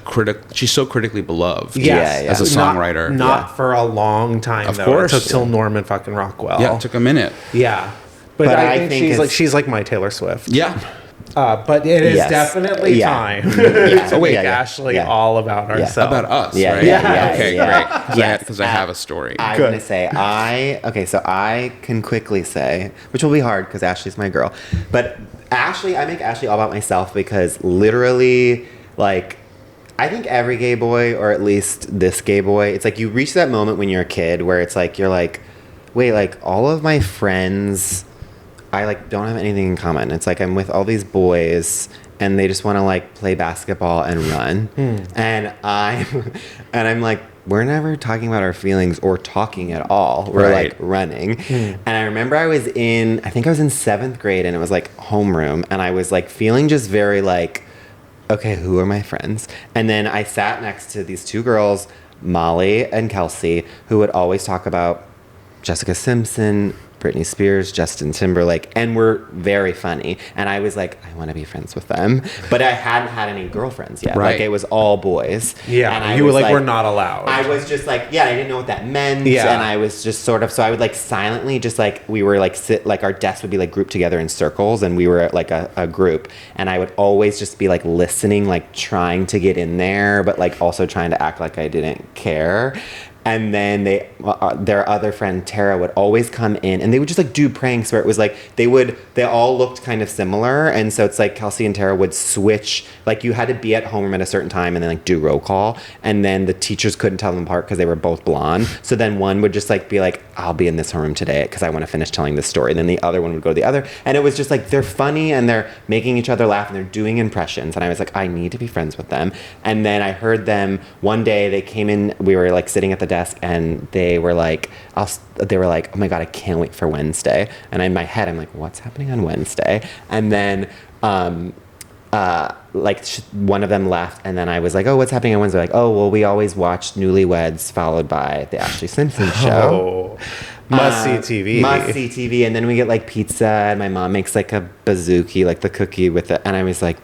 she's so critically beloved. Yes. As a songwriter. Not for a long time though. Of course. It took till Norman fucking Rockwell. Yeah, it took a minute. Yeah. But I think she's like my Taylor Swift. Yeah. But it is definitely time to make Ashlee all about ourselves. About us, right? Okay, great. Because I have a story. I'm going to say, so I can quickly say, which will be hard because Ashlee's my girl, but I make Ashlee all about myself because literally, like, I think every gay boy, or at least this gay boy, it's like you reach that moment when you're a kid where it's like, you're like, wait, like, all of my friends, I like don't have anything in common. It's like I'm with all these boys and they just want to like play basketball and run. And I'm like, we're never talking about our feelings or talking at all. We're like running. And I remember I was in 7th grade and it was like homeroom and I was like feeling just very like, okay, who are my friends? And then I sat next to these two girls, Molly and Kelsey, who would always talk about Jessica Simpson, Britney Spears, Justin Timberlake, and were very funny. And I was like, I want to be friends with them. But I hadn't had any girlfriends yet. Like, it was all boys. Yeah, and you were like, we're not allowed. I was just like, I didn't know what that meant. Yeah. And I was just sort of, so I would like silently just like, we were like, our desks would be like grouped together in circles, and we were like a group. And I would always just be like listening, like trying to get in there, but like also trying to act like I didn't care. And then their other friend Tara would always come in, and they would just like do pranks where it was like they all looked kind of similar, and so it's like Kelsey and Tara would switch. Like you had to be at homeroom at a certain time, and then like do roll call, and then the teachers couldn't tell them apart because they were both blonde. So then one would just like be like, "I'll be in this homeroom today because I want to finish telling this story." And then the other one would go to the other, and it was just like they're funny and they're making each other laugh and they're doing impressions, and I was like, I need to be friends with them. And then I heard them one day. They came in. We were like sitting at the desk. And they were like, oh my God, I can't wait for Wednesday. And in my head, I'm like, what's happening on Wednesday? And then, one of them left. And then I was like, oh, what's happening on Wednesday? Like, oh, well, we always watch Newlyweds followed by the Ashlee Simpson Show. Must-see TV. Must-see TV. And then we get, like, pizza, and my mom makes, like, a bazooki, like, the cookie with it. And I was like,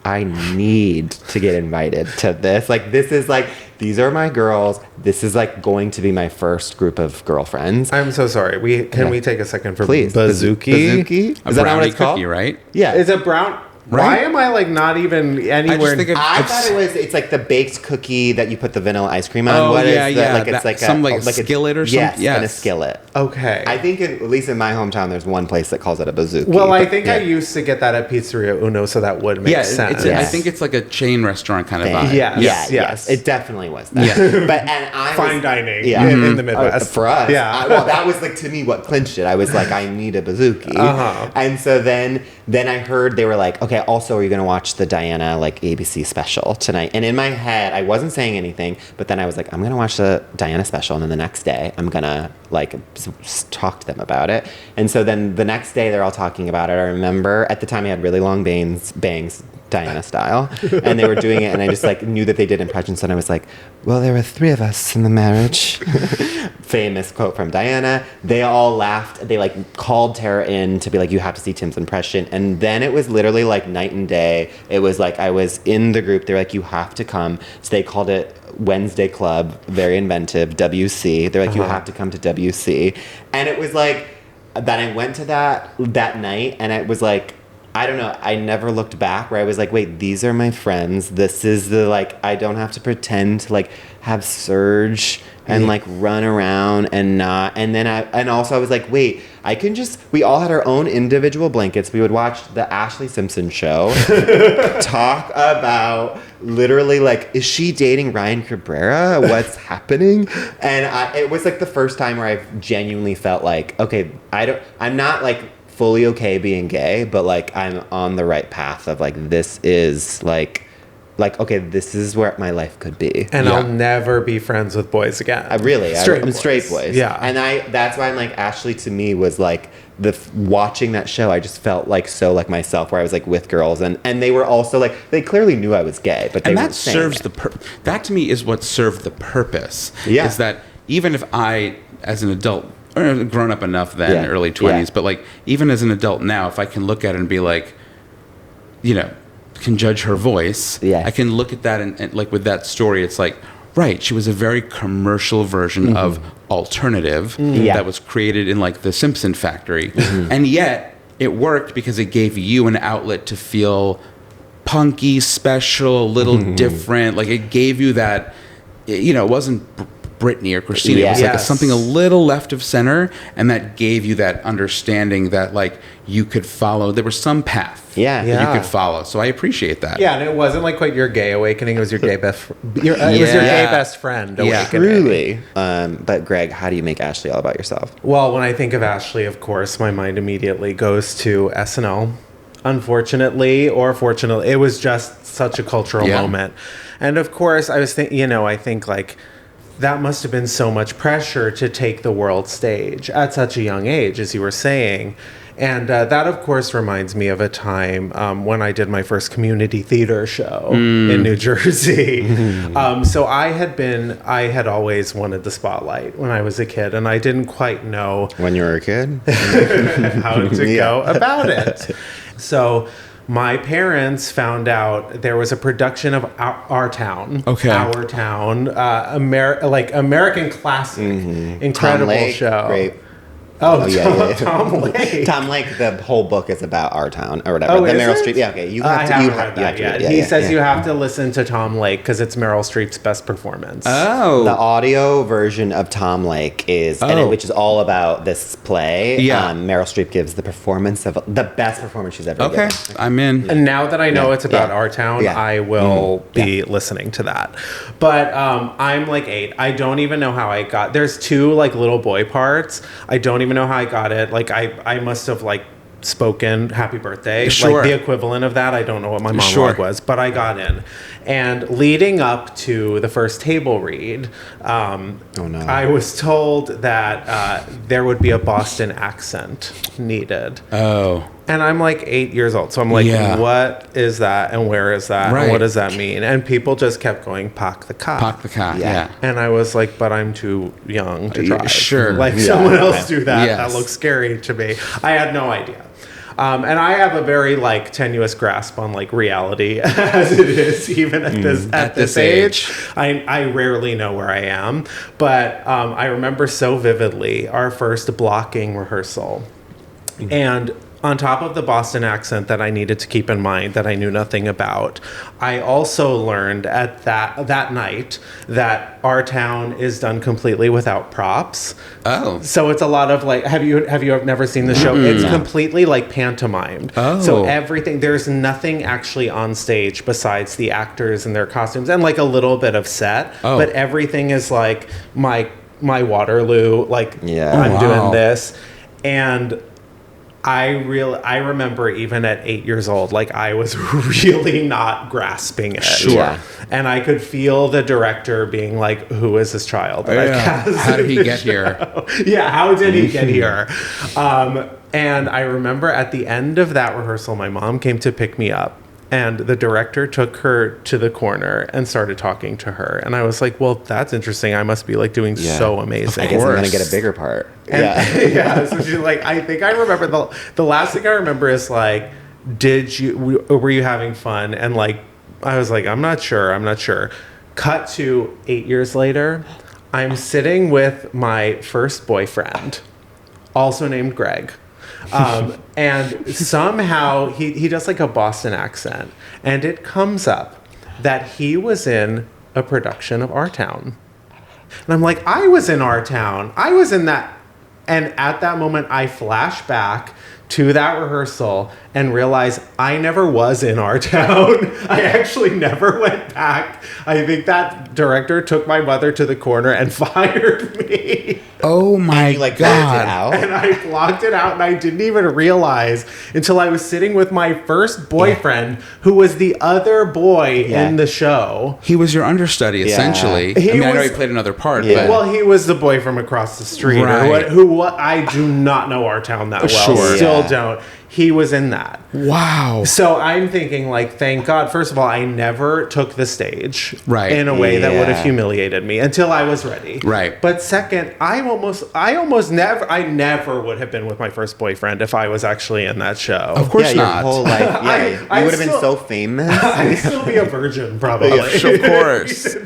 I need to get invited to this. Like, this is, like, these are my girls. This is, like, going to be my first group of girlfriends. I'm so sorry. Can we take a second for Please. bazooki? Bazooki? Is that not what it's called? Cookie, right? Yeah. Is it brown? Right? Why am I like not even anywhere? I thought it's like the baked cookie that you put the vanilla ice cream on. Oh, What yeah, is yeah. Like it's like a skillet or something? Yes, and a skillet. Okay. I think at least in my hometown, there's one place that calls it a bazooki. Well, I think I used to get that at Pizzeria Uno, so that would make sense. I think it's like a chain restaurant kind of vibe. Yes. It definitely was that. Yeah. Fine dining in the Midwest. For us. Yeah. Well, that was like to me what clinched it. I was like, I need a bazooki. And so then I heard they were like, okay, also are you going to watch the Diana like ABC special tonight? And in my head, I wasn't saying anything, but then I was like, I'm going to watch the Diana special, and then the next day I'm going to like talk to them about it. And so then the next day they're all talking about it. I remember at the time I had really long bangs, Diana style, and they were doing it, and I just like knew that they did impressions, and I was like, well, there were 3 of us in the marriage. Famous quote from Diana. They all laughed. They like called Tara in to be like, you have to see Tim's impression. And then it was literally like night and day. It was like I was in the group. They're like, you have to come. So they called it Wednesday Club, very inventive, WC. They're like, you have to come to WC. And it was like, then I went to that night, and it was like, I don't know, I never looked back, where I was like, wait, these are my friends. This is the, like, I don't have to pretend to, like, have surge and, like, run around and not. And then and also I was like, wait, I can just, we all had our own individual blankets. We would watch the Ashlee Simpson Show, talk about literally, like, is she dating Ryan Cabrera? What's happening? And it was, like, the first time where I genuinely felt like, okay, I'm not, like, fully okay being gay, but like I'm on the right path of like this is like okay, this is where my life could be, and I'll never be friends with boys again. I'm straight boys. Yeah, and that's why I'm like, Ashlee to me was like watching that show, I just felt like so like myself, where I was like with girls, and they were also like, they clearly knew I was gay, but that serves that to me is what served the purpose. Is that even if I as an adult, or grown up enough then, early 20s, but like even as an adult now, if I can look at it and be like, you know, can judge her voice, I can look at that and like with that story, it's like, right, she was a very commercial version of alternative that was created in like the Simpson factory, and yet it worked because it gave you an outlet to feel punky, special, a little different. Like it gave you that, you know, it wasn't Britney or Christina. It was like something a little left of center, and that gave you that understanding that like you could follow. There was some path that you could follow. So I appreciate that. Yeah, and it wasn't like quite your gay awakening. It was your gay best. It was your gay best friend awakening. Truly. But Greg, how do you make Ashlee all about yourself? Well, when I think of Ashlee, of course, my mind immediately goes to SNL. Unfortunately or fortunately, it was just such a cultural moment. And of course, I was thinking, I think like, that must have been so much pressure to take the world stage at such a young age, as you were saying. And that, of course, reminds me of a time when I did my first community theater show in New Jersey. So I had always wanted the spotlight when I was a kid, and I didn't quite know... When you were a kid? how to go about it. So... my parents found out there was a production of Our Town. Okay. Our Town. American classic. Incredible Tom Lake, show. Great. Tom Lake. Tom Lake, the whole book is about Our Town or whatever. The Meryl Streep. Yeah, okay. You have to read it. He says you have to listen to Tom Lake because it's Meryl Streep's best performance. Oh. The audio version of Tom Lake is, which is all about this play. Yeah. Meryl Streep gives the best performance she's ever given. Okay, I'm in. And now that I know it's about Our Town, I will be listening to that. But I'm like 8. I don't even know how I got. There's 2 like little boy parts. I don't even know how I got it. Like I must have like spoken happy birthday, like the equivalent of that. I don't know what my monologue was, but I got in. And leading up to the first table read, I was told that there would be a Boston accent needed. Oh. And I'm like 8 years old. So I'm like, what is that? And where is that? Right. And what does that mean? And people just kept going, "Pak the car." Pak the car, yeah. And I was like, but I'm too young to drive. Sure. Like, someone else do that. Yes. That looks scary to me. I had no idea. And I have a very like tenuous grasp on like reality as it is, even at this age. I rarely know where I am. But I remember so vividly our first blocking rehearsal. And on top of the Boston accent that I needed to keep in mind that I knew nothing about, I also learned at that night that our town is done completely without props. Oh. So it's a lot of like, have you never seen the show? It's completely like pantomimed. Oh. So everything, there's nothing actually on stage besides the actors and their costumes and like a little bit of set. Oh. But everything is like my Waterloo, like I'm doing this. And I remember even at 8 years old, like I was really not grasping it. Sure. And I could feel the director being like, "Who is this child that I've cast?" How did he get here? Yeah, how did he get here? And I remember at the end of that rehearsal, my mom came to pick me up. And the director took her to the corner and started talking to her. And I was like, well, that's interesting. I must be like doing so amazing. I guess I'm going to get a bigger part. And, so she's like, I think I remember the last thing I remember is like, were you having fun? And like, I was like, I'm not sure. Cut to 8 years later, I'm sitting with my first boyfriend, also named Greg. And somehow he does like a Boston accent, and it comes up that he was in a production of Our Town. And I'm like, I was in Our Town. I was in that. And at that moment, I flash back to that rehearsal and realize I never was in Our Town. I actually never went back. I think that director took my mother to the corner and fired me. Oh my God. God. And I blocked it out, and I didn't even realize until I was sitting with my first boyfriend, who was the other boy in the show. He was your understudy, essentially. I know he played another part. But Well, he was the boy from across the street, Right. who I do not know Our Town that well. Sure. Still don't. He was in that. Wow. So I'm thinking, like, thank God. First of all, I never took the stage in a way that would have humiliated me until I was ready. Right. But second, I never would have been with my first boyfriend if I was actually in that show. Of course not. Your whole life. You would have been so famous. I'd still be a virgin, probably. Of course.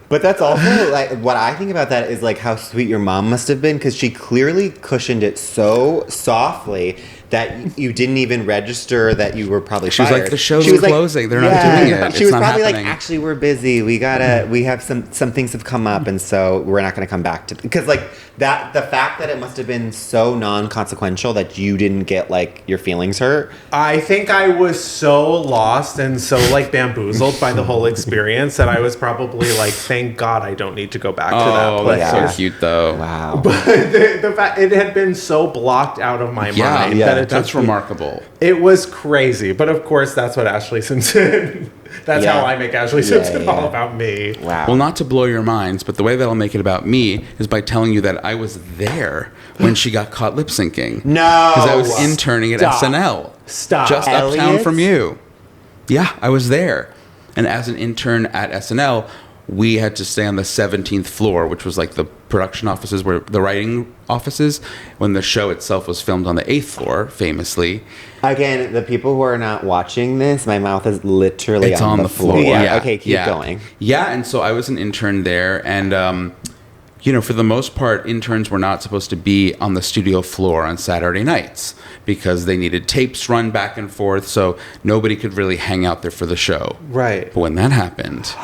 But that's also like what I think about that is like how sweet your mom must have been, because she clearly cushioned it so softly that you didn't even register that you were probably She was fired. like, the show's She was closing. They're not doing it. She was probably like, actually, we're busy. We have some things have come up, and so we're not going to come back to, because like that, the fact that it must have been so non-consequential that you didn't get like your feelings hurt. I think I was so lost and so like bamboozled by the whole experience that I was probably like, thank God I don't need to go back to that place. That's so cute, though. Wow. But the fact it had been so blocked out of my mind that that's remarkable. It was crazy, but of course that's what Ashlee Simpson. That's how I make Ashlee Simpson all about me. Wow. Well, not to blow your minds, but the way that I'll make it about me is by telling you that I was there when she got caught lip syncing. No, because I was interning at SNL. Stop. Just uptown Eliot? from you. Yeah, I was there, and as an intern at SNL, we had to stay on the 17th floor, which was like the production offices, were the writing offices, when the show itself was filmed on the 8th floor, famously. Again, the people who are not watching this, my mouth is literally on the floor. Yeah. Okay, keep going. Yeah, and so I was an intern there, and for the most part, interns were not supposed to be on the studio floor on Saturday nights because they needed tapes run back and forth, so nobody could really hang out there for the show. Right. But when that happened,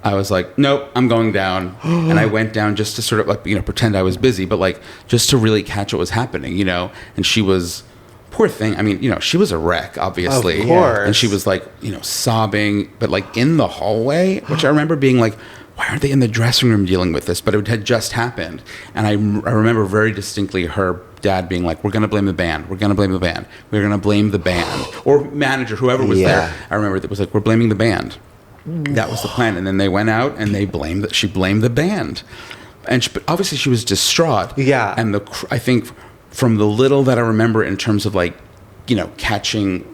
I was like, nope, I'm going down. And I went down just to sort of like, pretend I was busy, but like just to really catch what was happening, And she was, poor thing. I mean, she was a wreck, obviously. Of course. And she was like, sobbing, but like in the hallway, which I remember being like, why aren't they in the dressing room dealing with this? But it had just happened. And I remember very distinctly her dad being like, we're going to blame the band. We're going to blame the band. We're going to blame the band. Or manager, whoever was there. I remember it was like, we're blaming the band. That was the plan. And then they went out and she blamed the band. And but obviously she was distraught. Yeah. And I think from the little that I remember in terms of like, catching,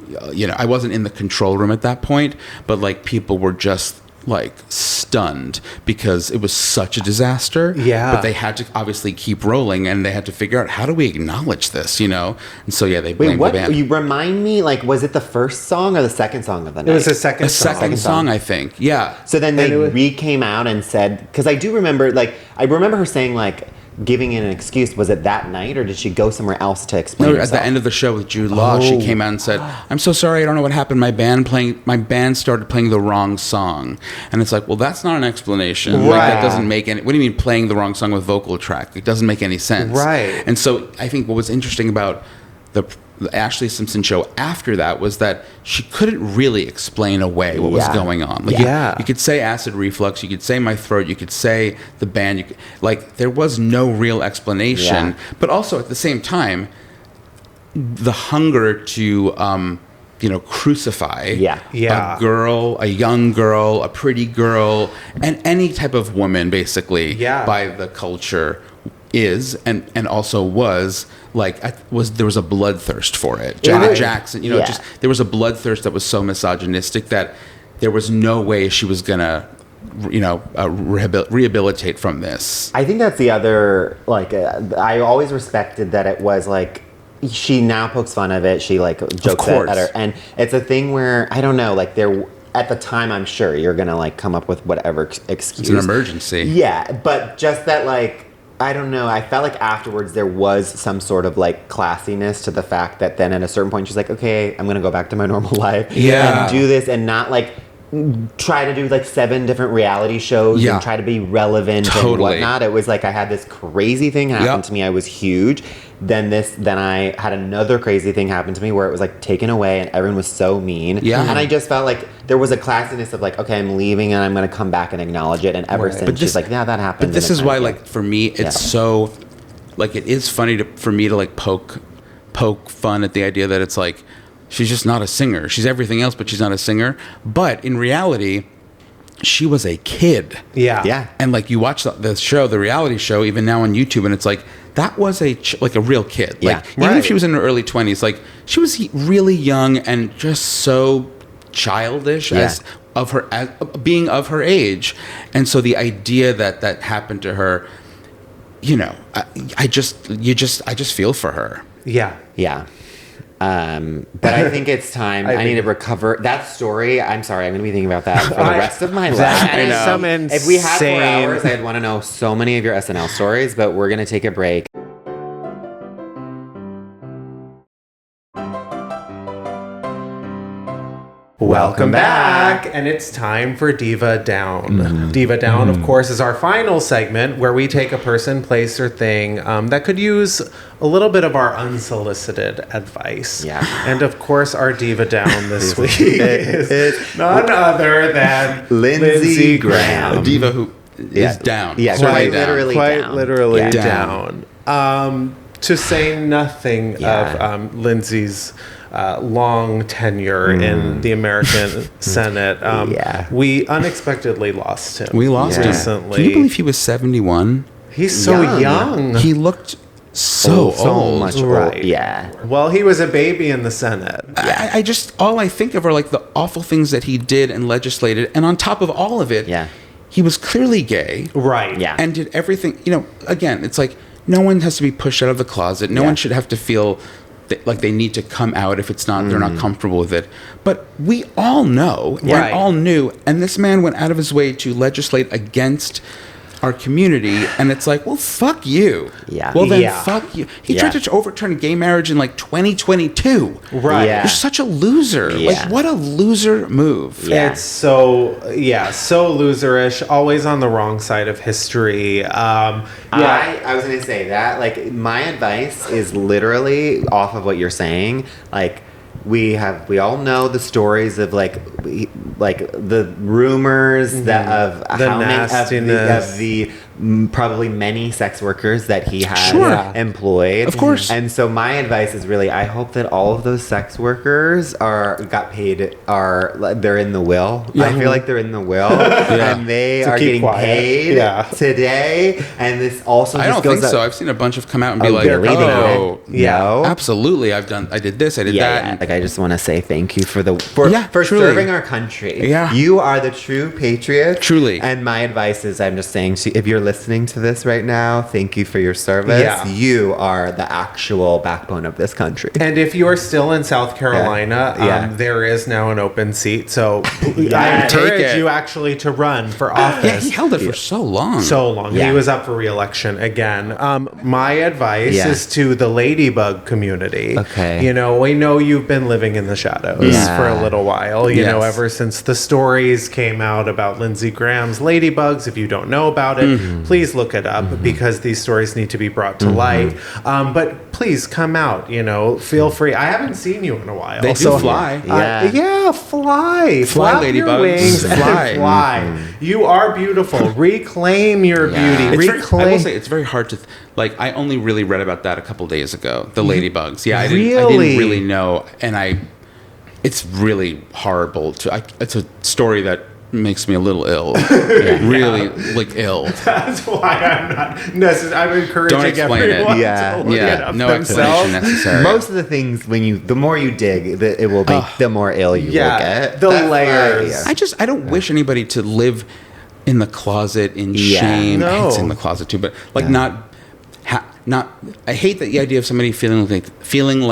I wasn't in the control room at that point, but like people were just like stunned because it was such a disaster. Yeah. But they had to obviously keep rolling, and they had to figure out, how do we acknowledge this, And so, they blamed the band. You remind me, like, was it the first song or the second song of the night? It was the second song. Second song, I think. Yeah. So then they came out and said, because I do remember, like, I remember her saying, like, giving it an excuse. Was it that night, or did she go somewhere else to explain herself? At the end of the show with Jude Law, she came out and said, "I'm so sorry, I don't know what happened. My band started playing the wrong song." And it's like, well, that's not an explanation. Right. Like, that doesn't make any. What do you mean playing the wrong song with vocal track? It doesn't make any sense. Right. And so I think what was interesting about the Ashlee Simpson show after that was that she couldn't really explain away what was going on. Like, you could say acid reflux, you could say my throat, you could say the band, there was no real explanation. But also at the same time, the hunger to crucify a girl, a young girl, a pretty girl, and any type of woman basically by the culture is and also was there was a bloodthirst for it. Janet Jackson, just there was a bloodthirst that was so misogynistic that there was no way she was gonna rehabilitate from this. I think that's the other, I always respected that it was like, she now pokes fun of it, she like jokes at her, and it's a thing where I don't know, like there at the time, I'm sure you're gonna like come up with whatever excuse. It's an emergency. Yeah, but just that, like, I don't know, I felt like afterwards there was some sort of like classiness to the fact that then at a certain point she's like, okay, I'm gonna go back to my normal life and do this, and not like try to do like 7 different reality shows and try to be relevant and whatnot. It was like I had this crazy thing happen to me. I was huge. Then I had another crazy thing happen to me where it was like taken away and everyone was so mean. Yeah. And I just felt like there was a classiness of like, okay, I'm leaving and I'm going to come back and acknowledge it. And ever since she's like, yeah, that happened. But this is why, like, for me, it's so, like, it is funny for me to like poke fun at the idea that it's like, she's just not a singer. She's everything else, but she's not a singer. But in reality, she was a kid. Yeah. Yeah. And like you watch the show, the reality show, even now on YouTube, and it's like, that was a real kid. Yeah. Like, even if she was in her early 20s, like, she was really young and just so childish as being of her age. And so the idea that happened to her, I just feel for her. Yeah. Yeah. But I think it's time. I need to recover that story. I'm sorry. I'm going to be thinking about that for the rest of my life. If we had 4 hours, I'd want to know so many of your SNL stories, but we're going to take a break. Welcome back, and it's time for Diva Down. Diva Down, of course, is our final segment where we take a person, place, or thing that could use a little bit of our unsolicited advice. Yeah. And of course, our Diva Down this week is none other than Lindsey Graham. A diva who is down. Yeah, quite down. literally down. To say nothing of Lindsey's long tenure in the American Senate. We unexpectedly lost him. We lost him recently. Can you believe he was 71? He's so young. He looked so old. Much right. Yeah. Well, he was a baby in the Senate. I just, all I think of are like the awful things that he did and legislated. And on top of all of it, he was clearly gay. Right. Yeah. And did everything, again, it's like no one has to be pushed out of the closet. No one should have to feel like they need to come out if it's not they're not comfortable with it. But we all know and all knew, and this man went out of his way to legislate against our community, and it's like, well, fuck you. Yeah. Well, then fuck you. He tried to overturn gay marriage in like 2022. Right. Yeah. You're such a loser. Yeah. Like, what a loser move. Yeah. It's so loserish, always on the wrong side of history. I was going to say that, like, my advice is literally off of what you're saying. Like, we all know the stories of like the rumors that of the how many of the probably many sex workers that he has employed. Of course. And so my advice is really, I hope that all of those sex workers they're in the will. I feel like they're in the will and they are getting paid today. And this also I don't think so. I've seen a bunch of come out and be like, no, absolutely. I did this, I did that. Yeah. Like, I just want to say thank you for truly. serving our country. Yeah. You are the true patriot. Truly. And my advice is, I'm just saying, if you're listening to this right now, thank you for your service. Yeah. You are the actual backbone of this country. And if you're still in South Carolina, there is now an open seat. So I encourage you actually to run for office. Yeah, he held it for so long. He was up for re-election again. My advice is to the ladybug community. Okay. You know, we know you've been living in the shadows for a little while. You know, ever since the stories came out about Lindsey Graham's ladybugs. If you don't know about it, please look it up because these stories need to be brought to light. But please come out. You know, feel free. I haven't seen you in a while. They do fly. Fly. Fly, Flap your ladybugs. wings and fly. You are beautiful. Reclaim your beauty. I will say it's very hard to I only really read about that a couple days ago. The ladybugs. Yeah, I didn't really know, and it's really horrible. It's a story that makes me a little ill. Really ill. That's why I'm not necessarily. I'm encouraging Don't explain everyone it. to look it up No themselves. explanation necessary. Most of the things, the more you dig, it will make the more ill you will get. The layers. I don't wish anybody to live in the closet in shame. No. It's in the closet too, but not. I hate the idea of somebody feeling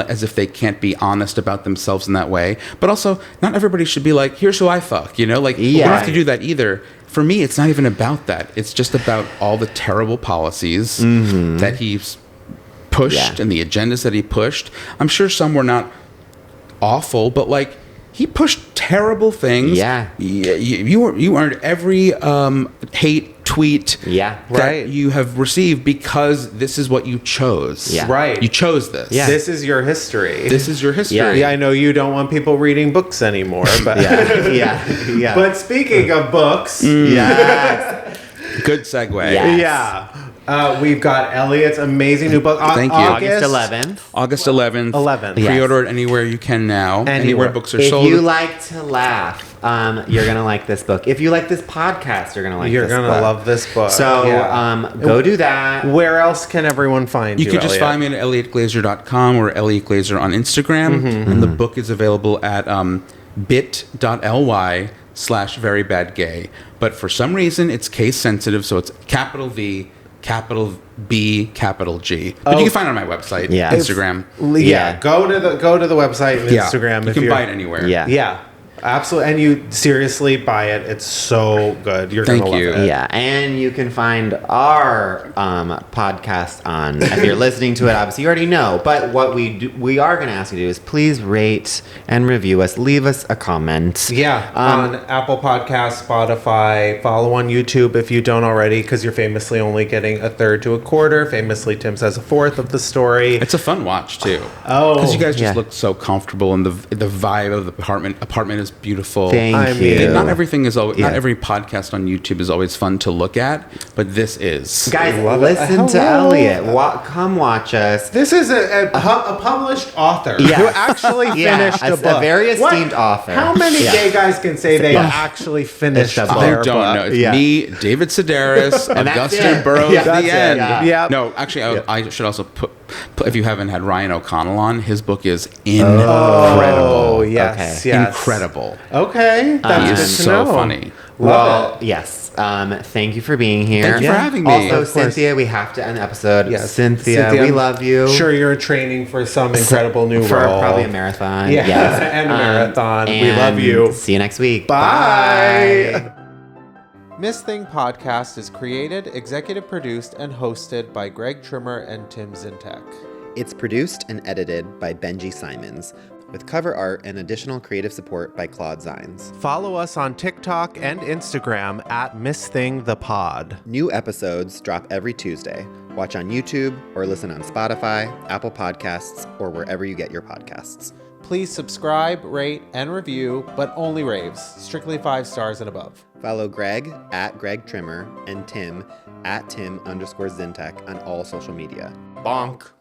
as if they can't be honest about themselves in that way. But also, not everybody should be like, "Here's who I fuck." You know, you don't have to do that either. For me, it's not even about that. It's just about all the terrible policies that he's pushed and the agendas that he pushed. I'm sure some were not awful, but he pushed terrible things. Yeah. You earned every hate tweet that you have received because this is what you chose. Yeah. Right. You chose this. Yeah. This is your history. This is your history. Yeah, I know you don't want people reading books anymore, but But speaking of books, Good segue. Yes. we've got Eliot's amazing new book. Thank you. August 11th. August 11th. 11th. Yeah. Pre-order it anywhere you can now. Anywhere books are sold. If you like to laugh, you're going to like this book. If you like this podcast, you're going to like this book. You're going to love this book. So go do that. Where else can everyone find you? You can just find me at eliotglazer.com or Eliot Glazer on Instagram. And the book is available at bit.ly/verybadgay. But for some reason, it's case sensitive, so it's capital V, capital B, capital G. But you can find it on my website, Instagram. Go to the website and Instagram. You can buy it anywhere. Yeah. Absolutely. And you seriously buy it. It's so good. You're going to love it. Yeah. And you can find our podcast on, if you're listening to it, obviously you already know. But what we are going to ask you to do is please rate and review us. Leave us a comment. Yeah. On Apple Podcasts, Spotify. Follow on YouTube if you don't already, because you're famously only getting a third to a quarter. Famously, Tim says a fourth of the story. It's a fun watch, too. Oh. Because you guys just look so comfortable, and the vibe of the apartment is beautiful. Thank you. Not everything is always, not every podcast on YouTube is always fun to look at, but this is. Guys, listen to Eliot. Come watch us. This is a published author who actually finished a book. A very esteemed author. How many gay guys can say they actually finished their book? I don't know. It's me, David Sedaris, Augustine Burroughs, the end. Yeah. No, actually, I should also put, if you haven't had Ryan O'Connell on, his book is incredible. Oh, yes. Incredible. Okay. That's good to so know. funny. Yes. Thank you for being here. Thank you for having me. Also, Cynthia, we have to end the episode. Yes. Cynthia, we love you. Sure, you're training for some incredible new for role. probably a marathon. Yeah. Yes. And a marathon. We love you. See you next week. Bye. Miss Thing Podcast is created, executive produced, and hosted by Greg Trimmer and Tim Zintek. It's produced and edited by Benji Simons. with cover art and additional creative support by Claude Zines. Follow us on TikTok and Instagram at Miss Thing the Pod. New episodes drop every Tuesday. Watch on YouTube or listen on Spotify, Apple Podcasts, or wherever you get your podcasts. Please subscribe, rate, and review, but only raves. Strictly 5 stars and above. Follow Greg at Greg Trimmer and Tim at Tim_Zintek on all social media. BONK!